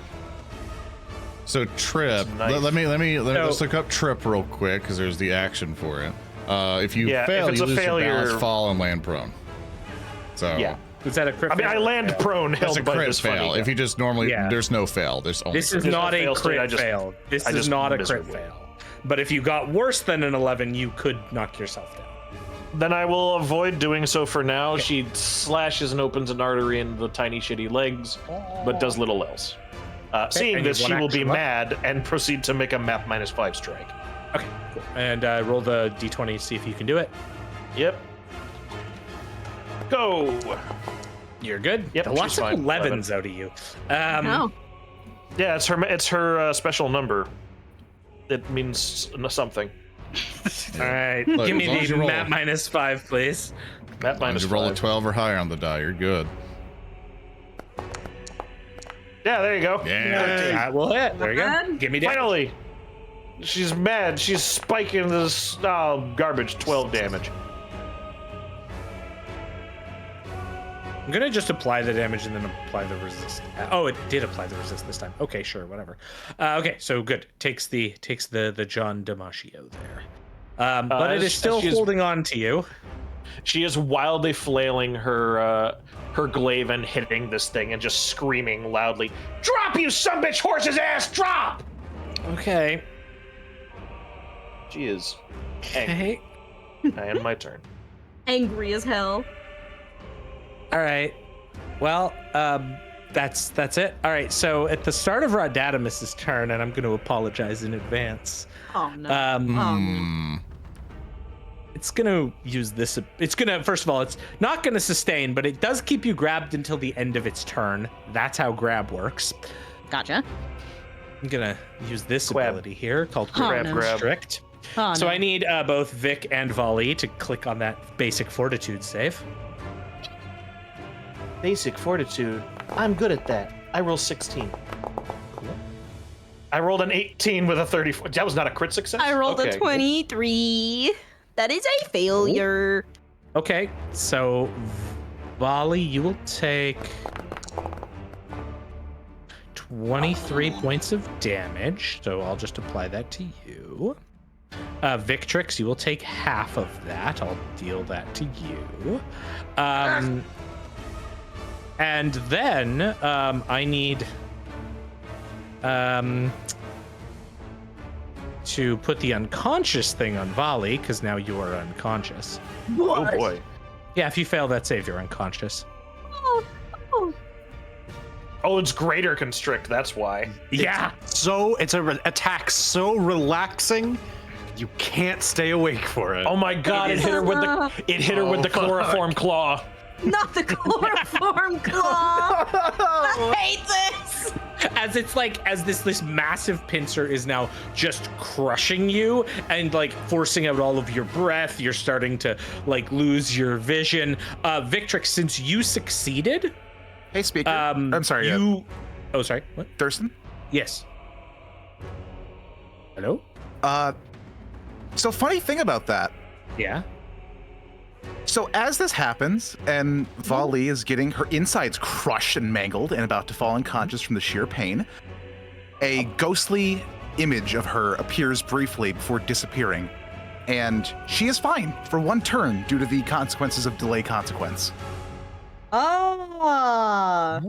So trip. Nice. Let me So- just look up trip real quick because there's the action for it. If you Yeah, fail, if it's you a lose failure- your balance, fall, and land prone. So Yeah. Was that a crit? I mean, I fail? land prone that's held a by crit this fail. funny guy. If you just normally, Yeah. there's no fail. There's only. This is crit. not no a fail state, crit fail. This I is just not a crit miserable. fail. But if you got worse than an 11, you could knock yourself down. Then I will avoid doing so for now. She slashes and opens an artery in the tiny shitty legs, but does little else. Seeing and you this, have she one will be action left? mad and proceed to make a map -5 strike. Okay, cool. And roll the d20 to see if you can do it. Yep. Go. You're good. Yep, Lots she's of fine. 11s out of you. No. Yeah, it's her special number. It means something. All right, Look, give me as long as the you roll- map -5, please. Map As long as you roll a -5. 12 or higher on the die, you're good. Yeah, there you go. Yeah. That will hit. There you go. bad. Give me damage. Finally. She's mad. She's spiking this garbage. 12 damage. I'm gonna just apply the damage and then apply the resist. Oh, it did apply the resist this time. Okay, sure, whatever. Okay, so good. Takes the John Damasio there. But it is still holding on to you. She is wildly flailing her glaive and hitting this thing and just screaming loudly, "Drop, you sumbitch horse's ass! Drop!" Okay. She is angry. Okay. And my turn. Angry as hell. All right. Well, that's it. All right. So at the start of Rotgrind's turn, and I'm going to apologize in advance. Oh no. It's going to use this. It's going to, first of all, it's not going to sustain, but it does keep you grabbed until the end of its turn. That's how grab works. Gotcha. I'm going to use this Grab. ability here called Oh, Grab no. Constrict. Oh, So no. I need both Vic and Valli to click on that basic fortitude save. Basic fortitude. I'm good at that. I roll 16. I rolled an 18 with a 34. That was not a crit success? I rolled Okay, a 23. That is a failure. Okay, so Valli, you will take 23 points of damage. So I'll just apply that to you. Victrix, you will take half of that. I'll deal that to you. And then I need to put the unconscious thing on Valli, because now you are unconscious. Oh boy. Yeah, if you fail that save, you're unconscious. Oh, it's greater constrict. That's why. Yeah. So it's a attack so relaxing, you can't stay awake for it. Oh my god! It hit her with the chloroform claw. Not the chloroform claw. I hate this. As it's like, as this massive pincer is now just crushing you and like forcing out all of your breath, you're starting to like lose your vision. Victrix, since you succeeded, Hey, speaker. I'm sorry. you. Oh, sorry. What? Thurston. Yes. Hello. So funny thing about that. Yeah. So as this happens, and Valli is getting her insides crushed and mangled and about to fall unconscious from the sheer pain, a ghostly image of her appears briefly before disappearing, and she is fine for one turn due to the consequences of delay consequence. Oh.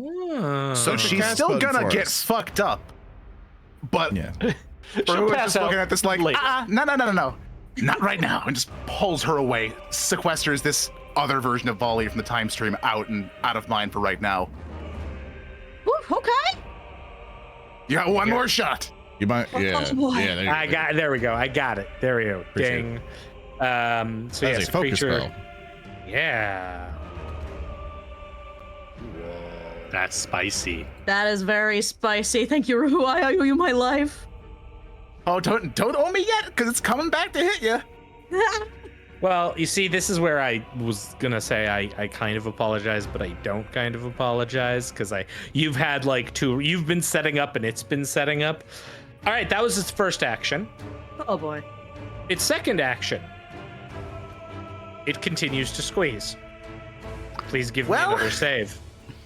So Push the she's cast still button gonna for get us. fucked up. But Yeah. for who is pass just looking out at this like, later. no. not right now, and just pulls her away, sequesters this other version of Valli from the time stream out of mind for right now. Ooh, okay. You got one more shot. You might, yeah. There we go. I got it. There we go. Appreciate Ding. So That's yes, a focus creature. spell. Yeah. That's spicy. That is very spicy. Thank you, Rehua. I owe you my life. Oh, don't owe me yet, because it's coming back to hit you. Well, you see, this is where I was gonna say I kind of apologize, but I don't kind of apologize because you've had like you've been setting up and it's been setting up. All right, that was its first action. Oh boy. Its second action. It continues to squeeze. Please give me another save.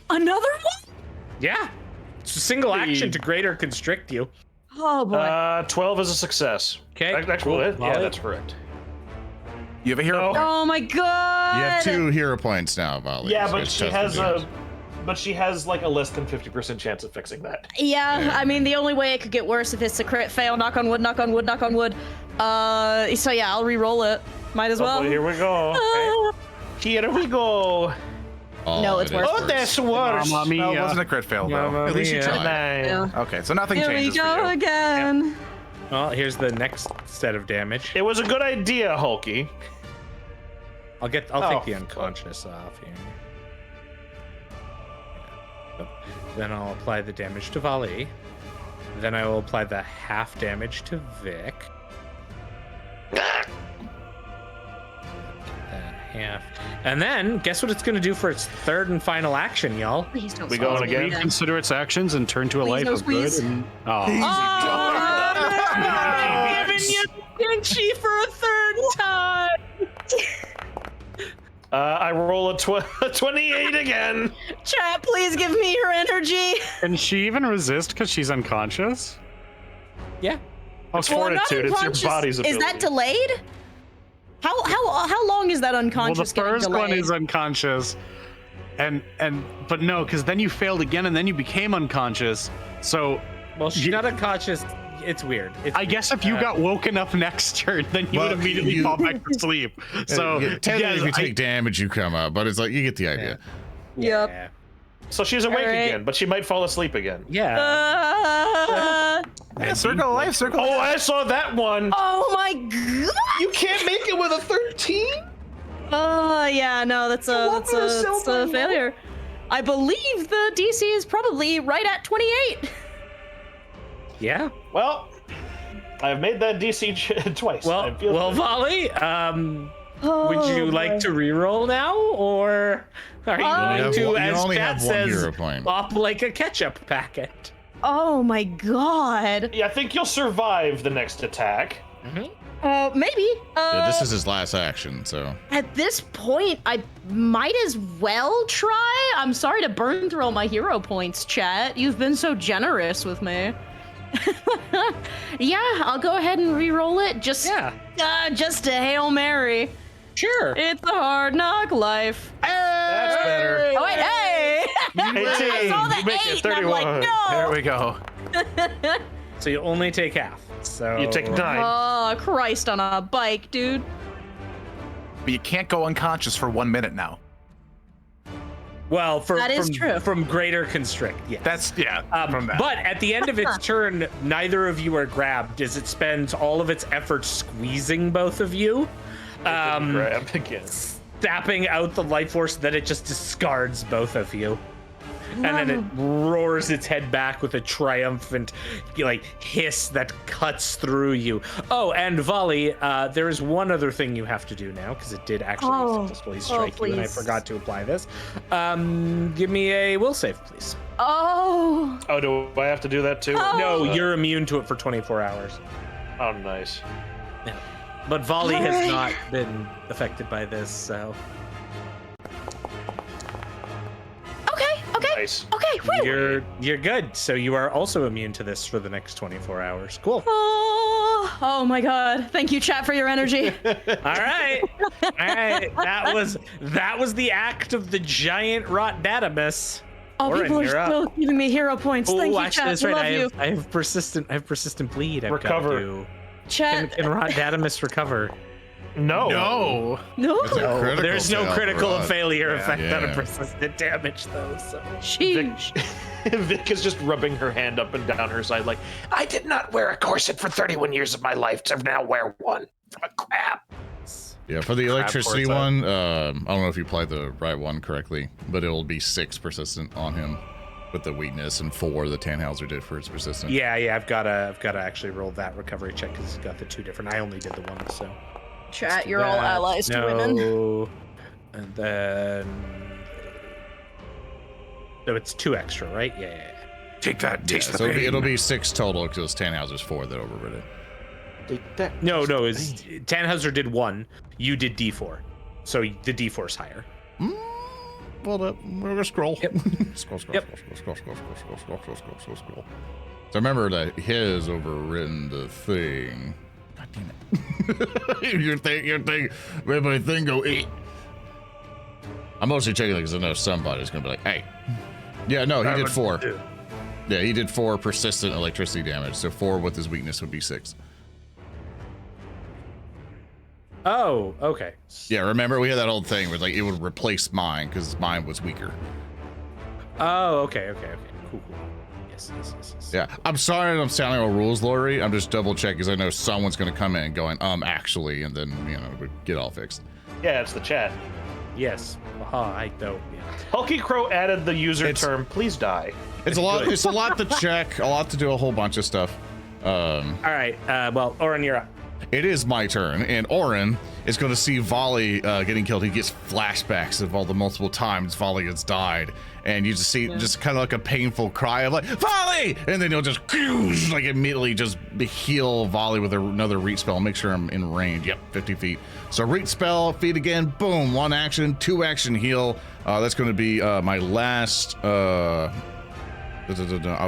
Another one? Yeah, it's a single action to greater constrict you. Oh boy. 12 is a success. Okay, Actually, cool. yeah, that's correct. You have a hero point. Oh my god. You have 2 hero points now, Valli. Yeah, so but it's she tough has to do. but she has like a less than 50% chance of fixing that. Yeah, I mean, the only way it could get worse if it's a crit fail. Knock on wood, knock on wood, knock on wood. So yeah, I'll re-roll it. Might as well. Oh, here we go. Here we go. Oh, No, it's it is worse. Oh, that's worse. Mamma No, it mia. wasn't a crit fail, though. Mamma At least you mia. tried. Yeah. Okay, so nothing Here we changes for go you. again. Well, here's the next set of damage. It was a good idea, Hulky. I'll take Oh, the unconscious off here. So, then I'll apply the damage to Valli. Then I will apply the half damage to Vic. Half. And then guess what it's going to do for its third and final action, y'all? Please don't We going squeeze me again? Reconsider its actions and turn to a Please life no of good. squeeze. And, Oh, I'm giving you Pinchy for a third time. I roll a 28 again. Chat, please give me your energy. Can she even resist because she's unconscious? Yeah. Oh, It's Well, not fortitude. It's your unconscious. body's ability. Is that delayed? How long is that Well, unconscious the first getting one delayed? is unconscious, but no, because then you failed again, and then you became unconscious. So Well, she's not unconscious. It's weird. I guess if you got woken up next turn, then you Well, would immediately you- fall back to sleep. So Technically, yes, if you take damage, you come up, but it's like you get the idea. Yep. Yeah. So she's awake Alright. again, but she might fall asleep again. Yeah. Yeah, circle of life, circle of Oh, life. I saw that one. Oh my god. You can't make it with a 13? Oh yeah, no, that's want me to sell a my failure. I believe the DC is probably right at 28. Yeah. Well, I've made that DC twice. I Well, feel good. Valli, would you like to re-roll now, or are you going to, you as only Chat have one says, hero point. pop like a ketchup packet? Oh my god. Yeah, I think you'll survive the next attack. Maybe. Yeah, this is his last action, so. At this point, I might as well try. I'm sorry to burn through all my hero points, chat. You've been so generous with me. Yeah, I'll go ahead and re-roll it. Just a Hail Mary. Sure. It's a hard knock life. That's better. Oh wait, hey! I saw the You make it 8 and I'm like, 31. There no! we go. So you only take half. So You take 9. Oh, Christ on a bike, dude. But you can't go unconscious for 1 minute now. Well, That is true. From greater constrict, yes. That's, from that. But at the end of its turn, neither of you are grabbed as it spends all of its effort squeezing both of you. Grab again. Tapping out the life force that it just discards both of you. And then it roars its head back with a triumphant hiss that cuts through you. Oh, and Valli, there is one other thing you have to do now, because it did actually successfully strike you, and I please. forgot to apply this. Give me a will save, please. Oh. Oh, do I have to do that too? No, you're immune to it for 24 hours. Oh, nice. But Valli has Alright. not been affected by this, so Okay. Nice. Okay. Whew. you're good. So you are also immune to this for the next 24 hours. Cool. Oh my god. Thank you, chat, for your energy. All right. That was the act of the giant Rotgrind. Oh, Oran, people are you're up. still giving me hero points. Thank you, actually, chat. that's right. Love you. I have persistent bleed. I've Recover. got to do. Chat. Can Rotgrind recover? No. No. No. It's a critical There's no fail critical for us. failure effect on a Yeah. persistent damage, though. So Sheesh. Vic is just rubbing her hand up and down her side like, I did not wear a corset for 31 years of my life to now wear one. I'm a crab. Yeah, for the electricity Crab one, I don't know if you applied the right one correctly, but it'll be 6 persistent on him with the weakness and 4 the Tannhauser did for his persistent. yeah, I've gotta actually roll that recovery check because it's got the 2 different. I only did the one, so. Chat, you're all allies to women. No. And then. So it's 2 extra, right? Yeah. Take that. Yeah, Taste the so pain. it'll be 6 total because Tannhauser's 4 that overrid it. No, it's Tannhauser did 1. You did D4, so the D4's higher. Well, we're gonna scroll. Yep. Scroll. Yep. So remember that his overridden the thing. God damn it. your thing made my thing go 8. I'm mostly checking because I know somebody's gonna be like, hey. Yeah, no, he did 4. Yeah, he did 4 persistent electricity damage. So 4 with his weakness would be 6. Oh, okay. Yeah, remember we had that old thing where like it would replace mine because mine was weaker. Oh, okay. Cool. Yes. Yeah, I'm sorry I'm sounding all rules lawyery. I'm just double checking because I know someone's gonna come in going, actually, and then we get all fixed. Yeah, it's the chat. Yes. Aha, I know. Yeah. HulkyKrow added the user It's- term, please die. It's a lot. It's a lot to check. A lot to do. A whole bunch of stuff. All right. Well, Oran, you're up. It is my turn, and Oran is going to see Valli getting killed. He gets flashbacks of all the multiple times Valli has died, and you just see just kind of like a painful cry of like Valli, and then he'll just like immediately just heal Valli with another reach spell. Make sure I'm in range. Yep, 50 feet. So reach spell, feed again, boom, 1 action, 2 action heal. That's going to be my last. I've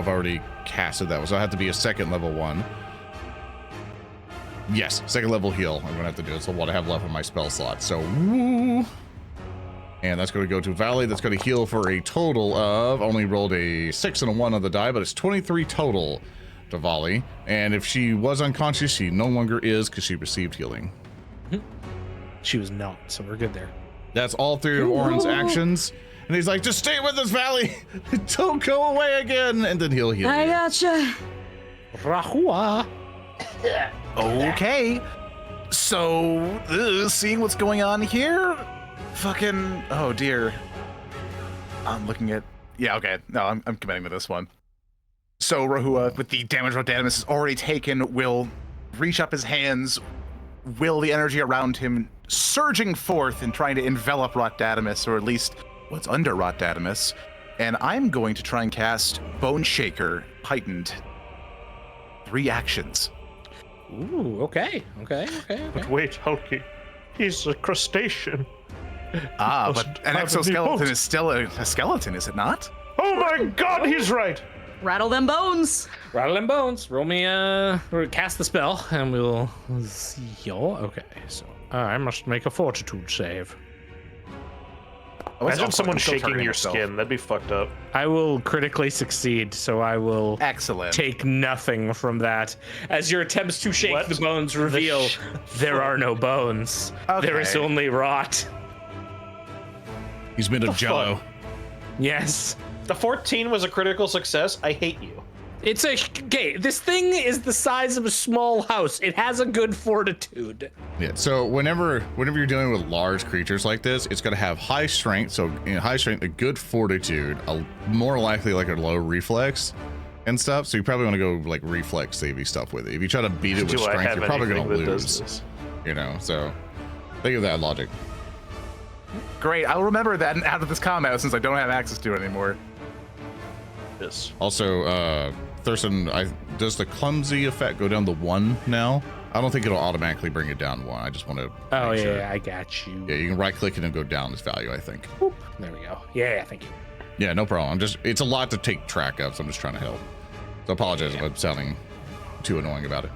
already casted that one, so I have to be a 2nd level one. Yes, 2nd level heal. I'm gonna have to do it. So what I have left on my spell slot. So woo, and that's going to go to Valli. That's going to heal for a total of only rolled a 6 and a 1 on the die, but it's 23 total to Valli. And if she was unconscious, she no longer is because she received healing. She was not, so we're good there. That's all 3 of Oran's actions. And he's like, just stay with us, Valli. Don't go away again. And then he'll heal I you. gotcha. Rehua. Okay. So, seeing what's going on here, oh dear. I'm looking at, yeah, okay. No, I'm committing to this one. So Rehua, with the damage Rotgrind is already taken, will reach up his hands, will the energy around him surging forth and trying to envelop Rotgrind, or at least what's under Rotgrind. And I'm going to try and cast Bone Shaker, heightened. 3 actions. Ooh, okay. But wait, Hulky, he's a crustacean. But an exoskeleton is still a skeleton, is it not? Oh my god, he's right! Rattle them bones. Rattle and bones. Roll me cast the spell, and we'll see. Okay, so I must make a fortitude save. Imagine someone shaking turning your itself. skin. That'd be fucked up. I will critically succeed, so I will Excellent. take nothing from that. As your attempts to shake What the bones reveal, there are no bones. There is Okay. only rot. He's made of jello. Yes. The 14 was a critical success. I hate you. It's okay. This thing is the size of a small house. It has a good fortitude. Yeah. So whenever you're dealing with large creatures like this, it's going to have high strength. So in high strength, a good fortitude, more likely like a low reflex and stuff. So you probably want to go like reflex savey stuff with it. If you try to beat it with Do I strength, have you're probably going to anything that does lose. this? You know. So think of that logic. Great, I'll remember that out of this combat since I don't have access to it anymore. This. Also, Thurston, does the clumsy effect go down to 1 now? I don't think it'll automatically bring it down to 1. I just want to. Oh, make yeah, sure. I got you. Yeah, you can right click it and go down this value, I think. Boop. There we go. Yeah, thank you. Yeah, no problem. It's a lot to take track of, so I'm just trying to help. So I apologize if I'm sounding too annoying about it.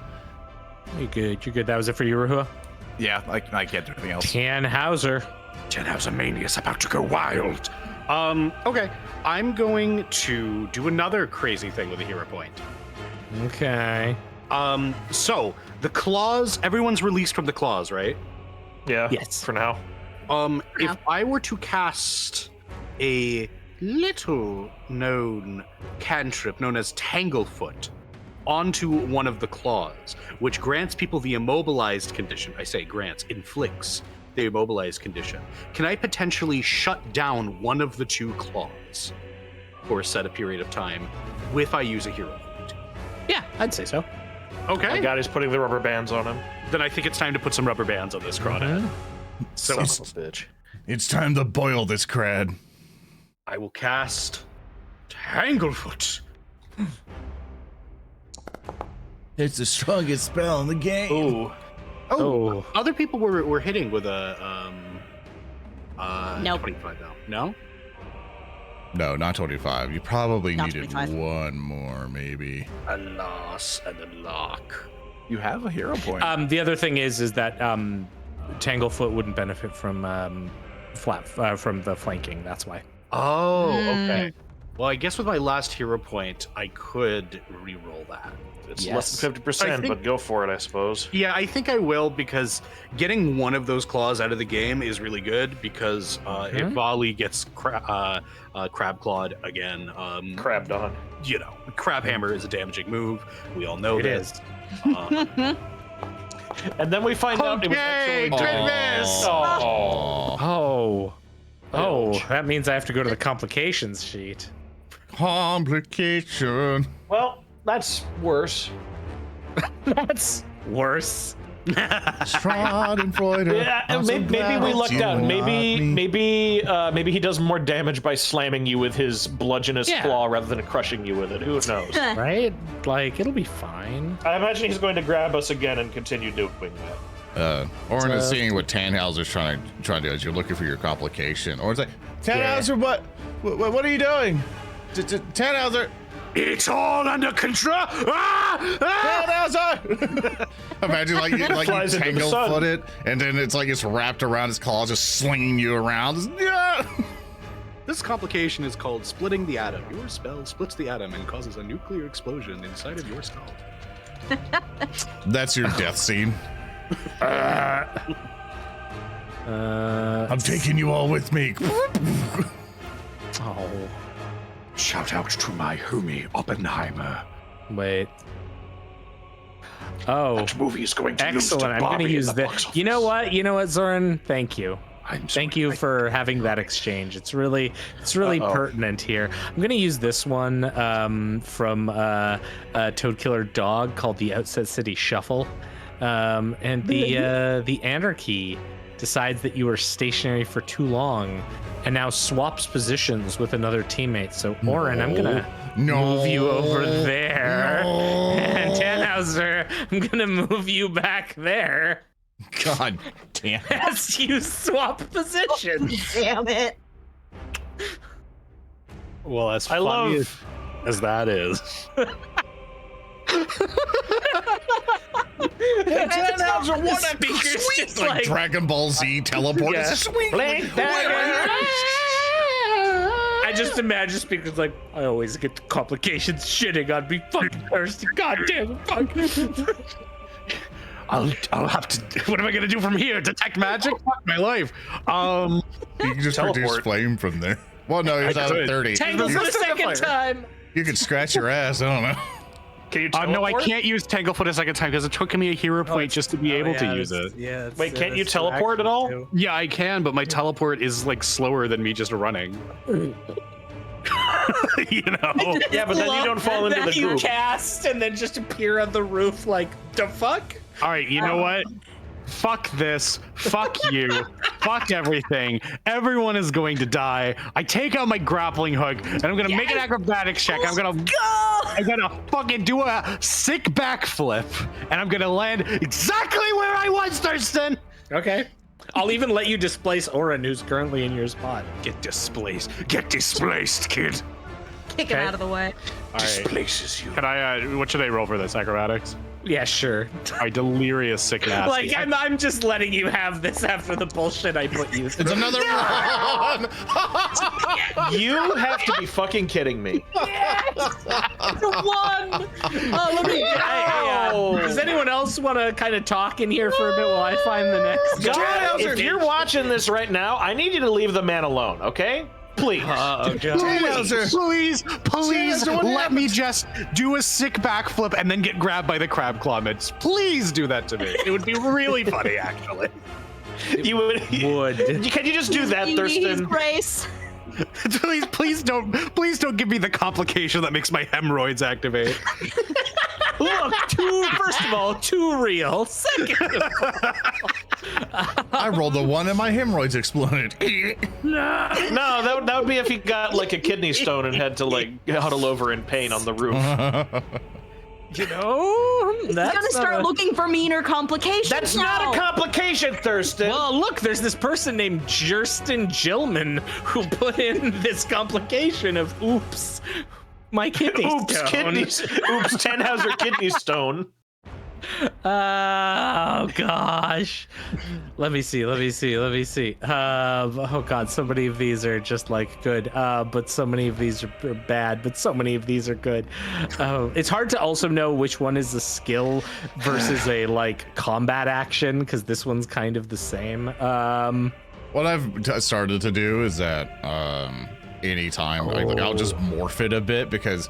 You're good. You're good. That was it for you, Rehua? Yeah, I can't do anything else. Tannhauser. Tannhauser mania is about to go wild. Okay. I'm going to do another crazy thing with a hero point. Okay. So the claws, everyone's released from the claws, right? Yeah. Yes. For now. If I were to cast a little known cantrip known as Tanglefoot onto one of the claws, which grants people the immobilized condition. I say grants, inflicts the immobilized condition. Can I potentially shut down one of the two claws for a set period of time if I use a hero point? Yeah, I'd say so. Okay. My God, he's putting the rubber bands on him. Then I think it's time to put some rubber bands on this crawdad. So Son of a bitch. It's time to boil this crad. I will cast Tanglefoot. It's the strongest spell in the game. Ooh. Oh, other people were hitting with a Nope. 25 though. No? No, not 25. You probably Not needed 25. one more, maybe. A loss and a lock. You have a hero point. The other thing is that Tanglefoot wouldn't benefit from from the flanking. That's why. Oh, okay. Well, I guess with my last hero point, I could re-roll that. It's Yes. less than 50%, but go for it, I suppose. Yeah, I think I will, because getting one of those claws out of the game is really good, because if Valli gets crab clawed again, Crabbed on. you know, crab hammer is a damaging move. We all know It this. is. And then we find out it was actually goodness! Oh, that means I have to go to the complications sheet. Complication. Well, that's worse. That's worse. Schadenfreude. Yeah, maybe we lucked out. Maybe he does more damage by slamming you with his bludgeonous claw rather than crushing you with it. Who knows? Right? Like, it'll be fine. I imagine he's going to grab us again and continue doing that. Oran is seeing what Tannhauser's trying to do as you're looking for your complication. Oran's like, Tannhauser, what are you doing? Tannhauser! It's all under control! Tannhauser! Imagine like you Flies into the sun. Tanglefoot it, and then it's like it's wrapped around his claws, just slinging you around. Yeah! This complication is called splitting the atom. Your spell splits the atom and causes a nuclear explosion inside of your skull. That's your death scene. I'm taking you all with me. Oh, Shout out to my homie Oppenheimer. wait. Oh, That movie is going to lose to excellent. I'm going Bobby to in use the that. box You know office. what? You know what, Zoran? Thank you. Thank you for having that exchange. It's really pertinent here. I'm going to use this one from Toad Killer Dog called the Outset City Shuffle. And the Anarchy decides that you are stationary for too long and now swaps positions with another teammate. So, Oran, I'm going to move you over there. And Tannhauser, I'm going to move you back there. God damn. As you swap positions. Damn it. Well, as I funny love. as that is. Tannhauser, what a speaker's just Like Dragon Ball Z teleport. Yeah. It's a sweet. Blink dagger. I just imagine speakers like, I always get the complications shitting on me. Fucking thirsty. God damn it. Fuck. I'll have to. What am I gonna do from here? Detect magic? Fuck my life. You can just produce Teleport. flame from there. Well, no, he's out of could. 30. Tangle for the second time. You could scratch your ass. I don't know. Can you No, I teleport? can't use Tanglefoot a second time because it took me a hero point just to be able to use it. Yeah. Wait, can't you teleport at all? Yeah, I can, but my teleport is like slower than me just running. You know. Yeah, but then you don't fall into the you group. cast and then just appear on the roof like, the fuck? All right, you know what? Fuck this. Fuck you. Fuck everything. Everyone is going to die. I take out my grappling hook and I'm gonna make an acrobatics check. I'm gonna fucking do a sick backflip and I'm gonna land exactly where I was, Thurston. Okay. I'll even let you displace Oran, who's currently in your spot. Get displaced. Get displaced, kid. Kick him Okay. out of the way. All right. Displaces you. Can I? What should I roll for this? Acrobatics. Yeah, sure. I delirious sick nasty. Like, I'm just letting you have this after the bullshit I put you through. It's another one. You have to be fucking kidding me. The one. Oh, let me. else want to kind of talk in here for a bit while I find the next guy? God, if you're watching this right now, I need you to leave the man alone, okay? Please. Please let me just do a sick backflip and then get grabbed by the crab claw mitts. Please do that to me. It would be really funny, actually. You would. Can you just do that, Thurston? Grace. Please don't give me the complication that makes my hemorrhoids activate. Look, first of all, too real. Second of all, I rolled a 1 and my hemorrhoids exploded. No, that would be if he got like a kidney stone and had to like huddle over in pain on the roof. You know, that's He's gonna start looking for meaner complications. That's now. not a complication, Thurston. Well, look, there's this person named Jersten Gilman who put in this complication of oops, my kidney stone. Oops, Tannhauser kidney stone. Oh gosh. Let me see. Oh god, so many of these are just like good, but so many of these are bad, but so many of these are good. It's hard to also know which one is a skill versus a like combat action, because this one's kind of the same. What I've started to do is that anytime I'll just morph it a bit, because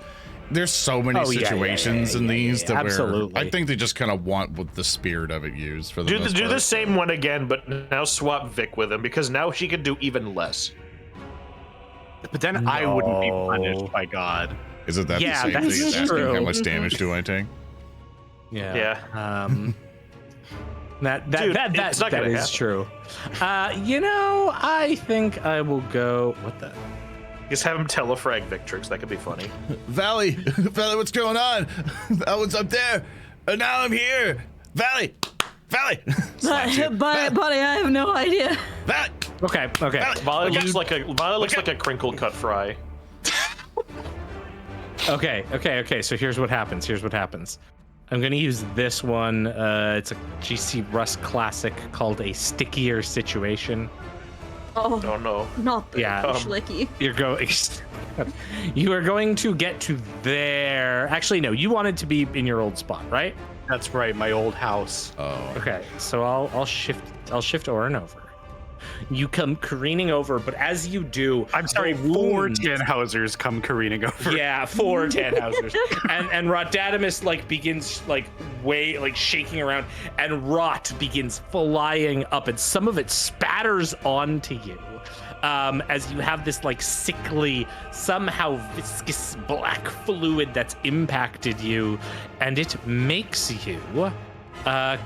there's so many situations in these that absolutely. I think they just kind of want what the spirit of it used for the most Do part. the same one again, but now swap Vic with him, because now she can do even less. But then I wouldn't be punished by God. Is it that Yeah, the same that's thing as asking true. how much damage do I take? Yeah. That it's not gonna is happen. true. You know, I think I will go. What the? Just have him telefrag Victrix. That could be funny. Valli, what's going on? I was up there, and now I'm here. Valli. Slaps you. Buddy, I have no idea. Valli. Okay. Valli looks like a crinkle cut fry. Okay. So here's what happens. I'm gonna use this one. It's a GC Rust classic called a stickier situation. Oh, no. Not the Yeah. schlicky. You are going to get to there. Actually, no. You wanted to be in your old spot, right? That's right, my old house. Oh. Okay. So I'll shift Oran over. You come careening over, but as you do, I'm sorry, the 4 wound- Tannhausers come careening over. Yeah, 4 Tannhausers. and Rotgrind begins shaking around, and rot begins flying up, and some of it spatters onto you. As you have this sickly, somehow viscous black fluid that's impacted you, and it makes you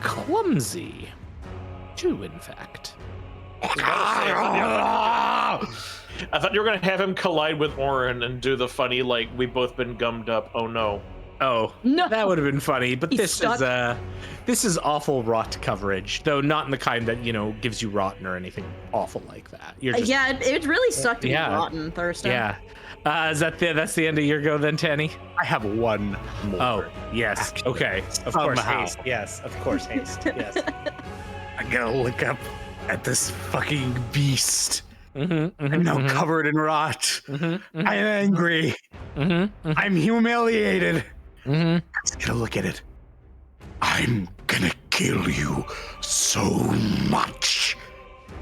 clumsy. 2, in fact. I thought you were gonna have him collide with Oran and do the funny we've both been gummed up. Oh no. Oh No. that would have been funny, but He's this stuck. is awful rot coverage, though not in the kind that gives you rotten or anything awful like that. You're just It really sucked to be Yeah. rotten, Thurston. yeah. That's the end of your go then, Tanny? I have one more. Oh yes. Actually, Okay. Of course, somehow. haste. Yes. Of course, haste. Yes. I gotta look up at this fucking beast. I'm I'm now covered in rot. I'm angry. I'm humiliated. Just gonna look at it. I'm gonna kill you so much.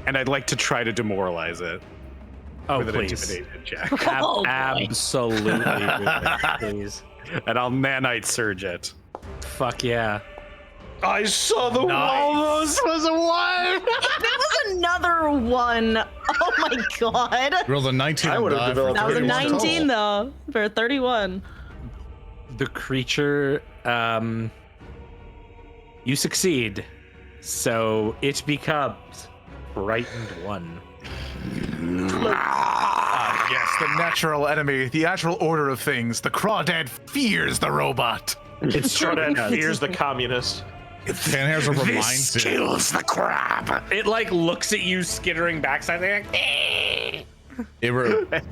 And I'd like to try to demoralize it Oh, with an please. intimidation check. Oh, boy. Absolutely, do it, please. And I'll nanite surge it. Fuck yeah. I saw the Almost was a 1. That was another 1. Oh my god. Roll the 19. I would have die for developed That was a 31 total. 19 though, for a 31. The creature, you succeed, so it becomes frightened 1. Yes, the natural enemy, the natural order of things. The Crawdad fears the robot. It's true. Tannhauser fears the communist. Tannhauser reminds This him. kills the crab. It looks at you skittering backside. They're like,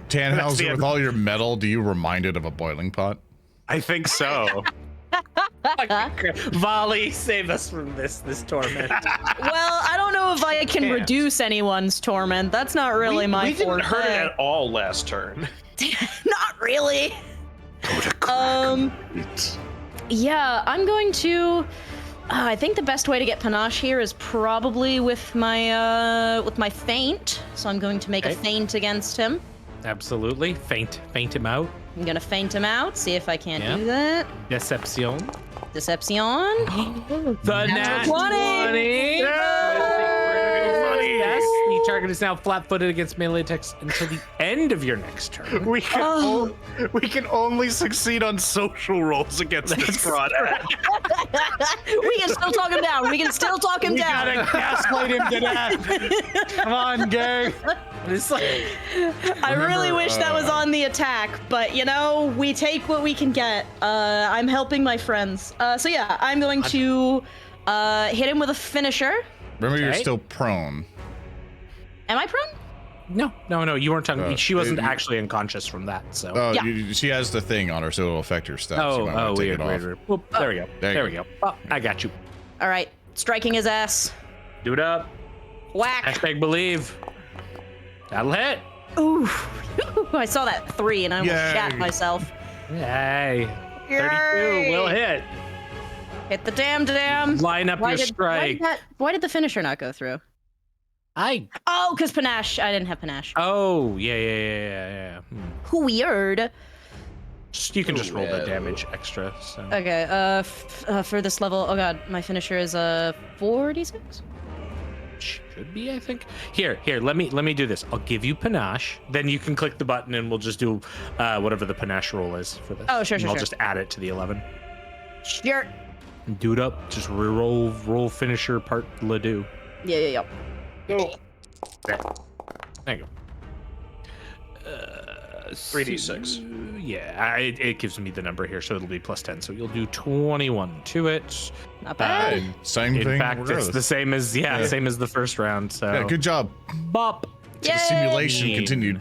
Tannhauser, with all your metal, do you remind it of a boiling pot? I think so. Valli, save us from this torment. Well, I don't know if I can Can't. reduce anyone's torment. That's not really my we didn't forte. hurt it at all last turn. Not really. Go to crack. Yeah, I'm going to I think the best way to get panache here is probably with my feint. So I'm going to make a feint against him. Absolutely. Feint him out. I'm gonna feint him out. See if I can't do that. Deception. The nat 20. Yes, the target is now flat-footed against melee attacks until the end of your next turn. We can only succeed on social rolls against this Crawdad. We can still talk him down. We Gotta gaslight him to death. Come on, gang. It's like, I really wish that was on the attack, but you know, we take what we can get. I'm helping my friends. So yeah, I'm going to hit him with a finisher. Remember, you're still prone. Am I prone? No, you weren't talking. She wasn't actually unconscious from that, so. Oh, Yeah. she has the thing on her, so it'll affect her stuff. She might wanna take weird. it off. Well, there we go. There we you go. Oh, I got you. All right, striking his ass. Do it up. Whack. Hashtag believe. That'll hit. Ooh, I saw that 3 and I almost Yay. shat myself. Yay. 32 Yay. will hit. Hit the damn. Line up your strike. Why did the finisher not go through? Oh, because panache. I didn't have panache. Oh, yeah. Weird. You can just roll the damage extra. So. Okay, for this level, oh god, my finisher is 4d6? Should be, I think. Here. Let me do this. I'll give you panache. Then you can click the button, and we'll just do whatever the panache roll is for this. Oh, sure. I'll just add it to the 11. Sure. Do it up. Just roll finisher part Ledoux. Yeah. Go. There you go. 3d6. Yeah, it gives me the number here, so it'll be plus 10. So you'll do 21 to it. Not bad. Same In thing. fact, it's the same as same as the first round. So Yeah, good job. bop. The simulation continued.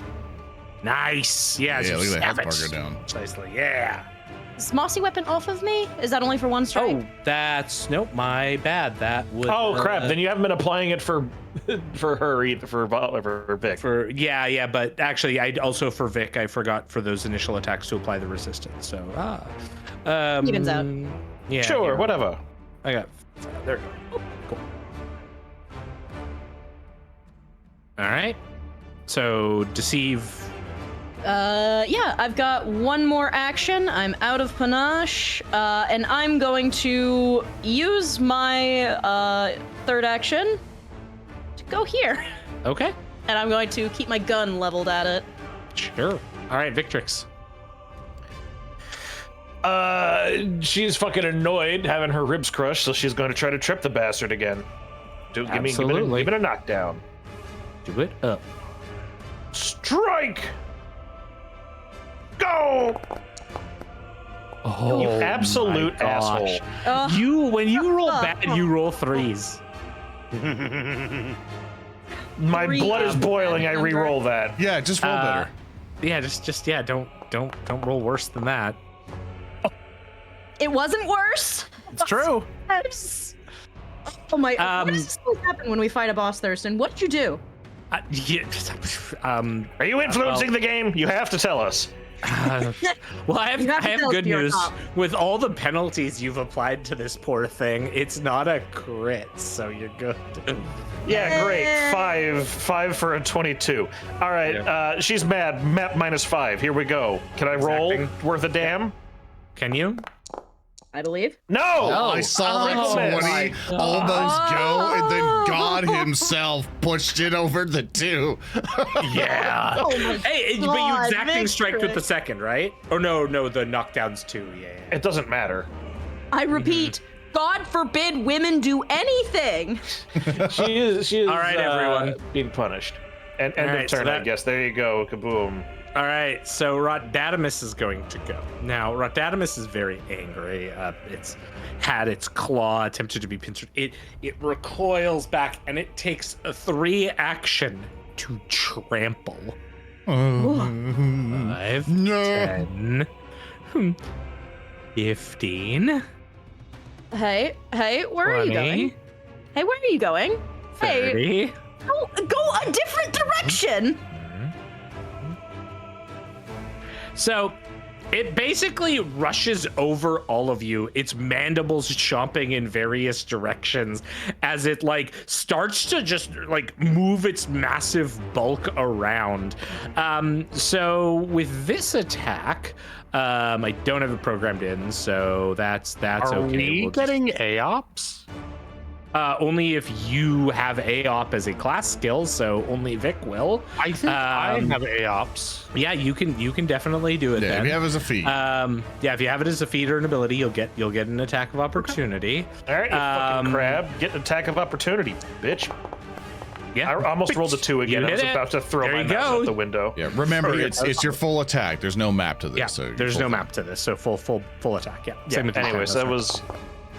Nice. Yeah. Yeah, look at that health bar savage. go down. Precisely. Yeah. Is Mossy Weapon off of me? Is that only for one strike? Oh, that's nope. My bad. That would. Oh crap! Then you haven't been applying it for her either, for Vic. Yeah. But actually, I also for Vic, I forgot for those initial attacks to apply the resistance. So Evens out. Yeah. Sure, whatever. I got there. We go. Oh, cool. All right. So deceive. Yeah, I've got one more action. I'm out of panache, and I'm going to use my third action to go here. Okay. And I'm going to keep my gun leveled at it. Sure. All right, Victrix. She's fucking annoyed having her ribs crushed, so she's going to try to trip the bastard again. Give me a knockdown. Do it up. Strike! Go! Oh, you absolute my gosh. asshole. When you roll bad, you roll 3s. My blood is boiling. I re-roll that. Yeah, just roll better. Yeah, just don't roll worse than that. It wasn't worse. It's true. Oh my! What does this always happen when we fight a boss, Thurston? What did you do? Are you influencing the game? You have to tell us. Well, I have good news. Top. With all the penalties you've applied to this poor thing, it's not a crit, so you're good. Yeah, great. 5 for a 22. All right, she's mad. Map -5. Here we go. Can I roll worth a damn? Can you? I believe. No! I saw that 20 almost go, and then God himself pushed it over the 2. Yeah. Oh my Hey, but you God, exacting strike with Victor. the second, right? Oh no, the knockdown's 2. Yeah. It doesn't matter. I repeat, God forbid women do anything. She is All right, everyone. being punished. And end right, of so turn, I that- guess. There you go. Kaboom. All right, so Rotgrind is going to go. Now, Rotgrind is very angry. It's had its claw attempted to be pinched. It recoils back, and it takes a 3 action to trample. 5, No. 10, 15, Hey, where are you 20, going? Hey, where are you going? 30. Hey, go a different direction. So, It basically rushes over all of you, its mandibles chomping in various directions as it like starts to just like move its massive bulk around. So with this attack, I don't have it programmed in, so that's Are okay. we We'll just- getting AOPs? only if you have AOP as a class skill, so only Vic will. I think I have AOPs. Yeah, you can definitely do it. Yeah, then. if you have it as a feat. Yeah, if you have it as a feat or an ability, you'll get an attack of opportunity. All right, you fucking crab. Get an attack of opportunity, bitch. Yeah, I almost rolled a 2 again. You I was hit it. about to throw There my you mouse go. out the window. Yeah, remember it's your full attack. There's no map to this. Yeah, so there's full no thing. map to this, so full attack. Yeah. Yeah. Same with Anyways, Tannhauser.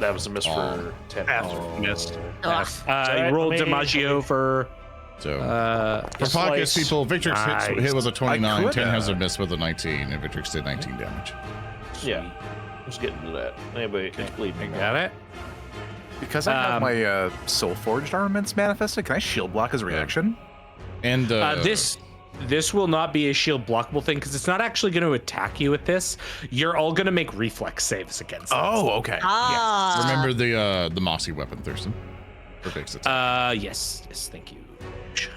that was a miss for 10. Missed. You rolled DiMaggio for. So for Slice. podcast people, Victrix hit was a 29, could, 10 has a miss with a 19, and Victrix did 19 damage. Yeah, let's get into that. Anybody, it's bleeding. Got it. Because I have my soul forged armaments manifested, can I shield block as a reaction? And This will not be a shield blockable thing because it's not actually going to attack you with this. You're all going to make reflex saves against it. Oh, okay. remember the mossy weapon, Thurston. For Vic's attack. Yes, thank you.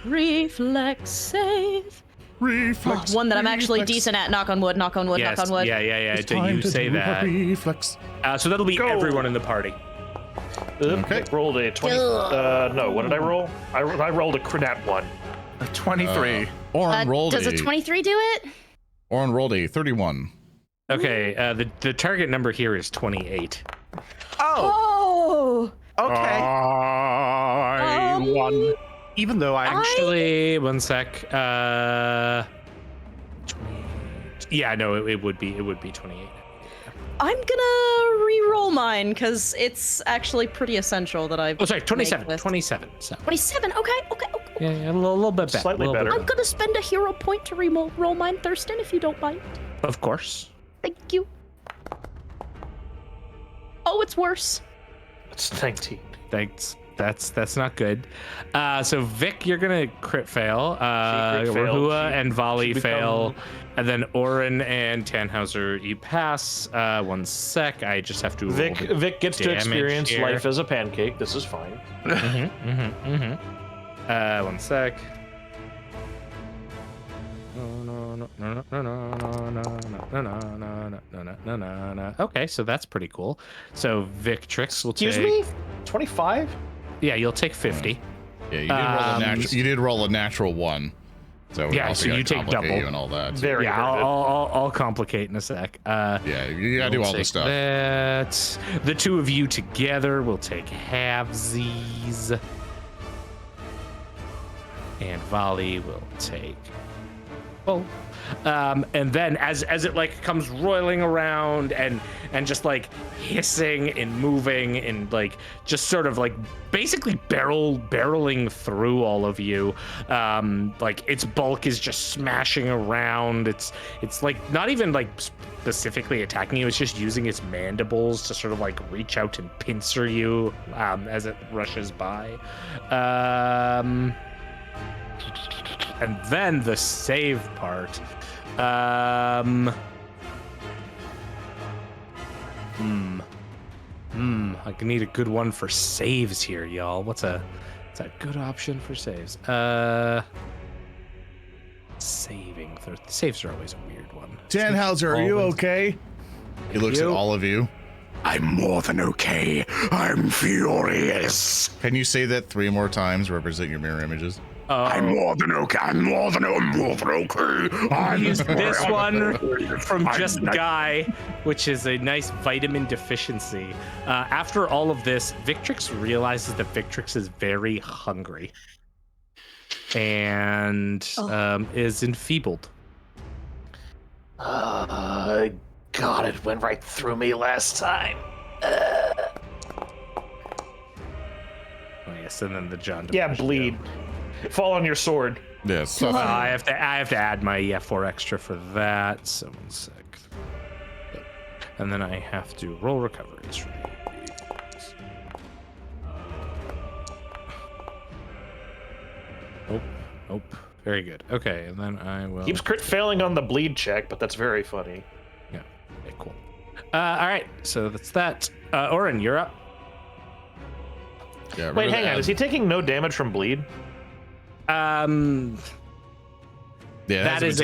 Reflex save. Reflex. One that I'm actually decent at. Knock on wood. Knock on wood. Yes, knock on wood. yeah. It's Do time you to say do a that? reflex. So that'll be Go. everyone in the party. Okay. Nick rolled a 20. No, what did I roll? I rolled a nat 1. A 23. Oran rolled Does a 23 do it? Oran rolled a 31. Okay, the target number here is 28. Oh, Oh. okay. I won. Even though I Actually, one sec. 20, yeah, no, it would be 28. I'm gonna re-roll mine because it's actually pretty essential that I. Oh, sorry, 27. make this. 27. So 27. Okay. yeah, a little bit better. Slightly little bit better. I'm gonna spend a hero point to re-roll mine, Thurston, if you don't mind. Of course. Thank you. Oh, it's worse. It's 19. Thanks. That's not good. So Vic, you're gonna crit fail. She crit failed. Rehua She- and Valli she fail, become- and then Oran and Tannhauser you pass. One sec. I just have to. roll the Vic gets to damage experience here. life as a pancake. This is fine. One sec. Okay, so that's pretty cool. So Victrix will Excuse take. me? 25? Yeah, you'll take 50. Yeah, you did roll a natural 1. So we Yeah, also so gotta you take complicate double. you and all that. So, Very Yeah, good. I'll complicate in a sec. yeah, you gotta do we'll all this take stuff. That. The two of you together will take halvesies. And Valli will take. Oh. And then as it like comes roiling around and just like hissing and moving and like just sort of like basically barreling through all of you, like its bulk is just smashing around. It's like not even like specifically attacking you. It's just using its mandibles to sort of like reach out and pincer you as it rushes by. And then the save part. I need a good one for saves here, y'all. What's a good option for saves? Saving. Saves are always a weird one. Tannhauser, are you okay? He looks at all of you. I'm more than okay. I'm furious. Can you say that 3 more times? Represent your mirror images. I'm more than okay. I'm more than okay. Use this one from I'm Just not- Guy, which is a nice vitamin deficiency. After all of this, Victrix realizes that Victrix is very hungry and is enfeebled. God, it went right through me last time. Oh, yes, and then the John. Yeah, DiMaggio. bleed. Fall on your sword. Yeah, suffer. I have to add my 4 extra for that. So 1 sec. And then I have to roll recoveries for these. Nope. Very good. Okay, and then I will. Keeps crit failing on the bleed check, but that's very funny. Yeah, All right, so that's that. Oran, you're up. Yeah, Wait, hang on. Is he taking no damage from bleed? Yeah, that is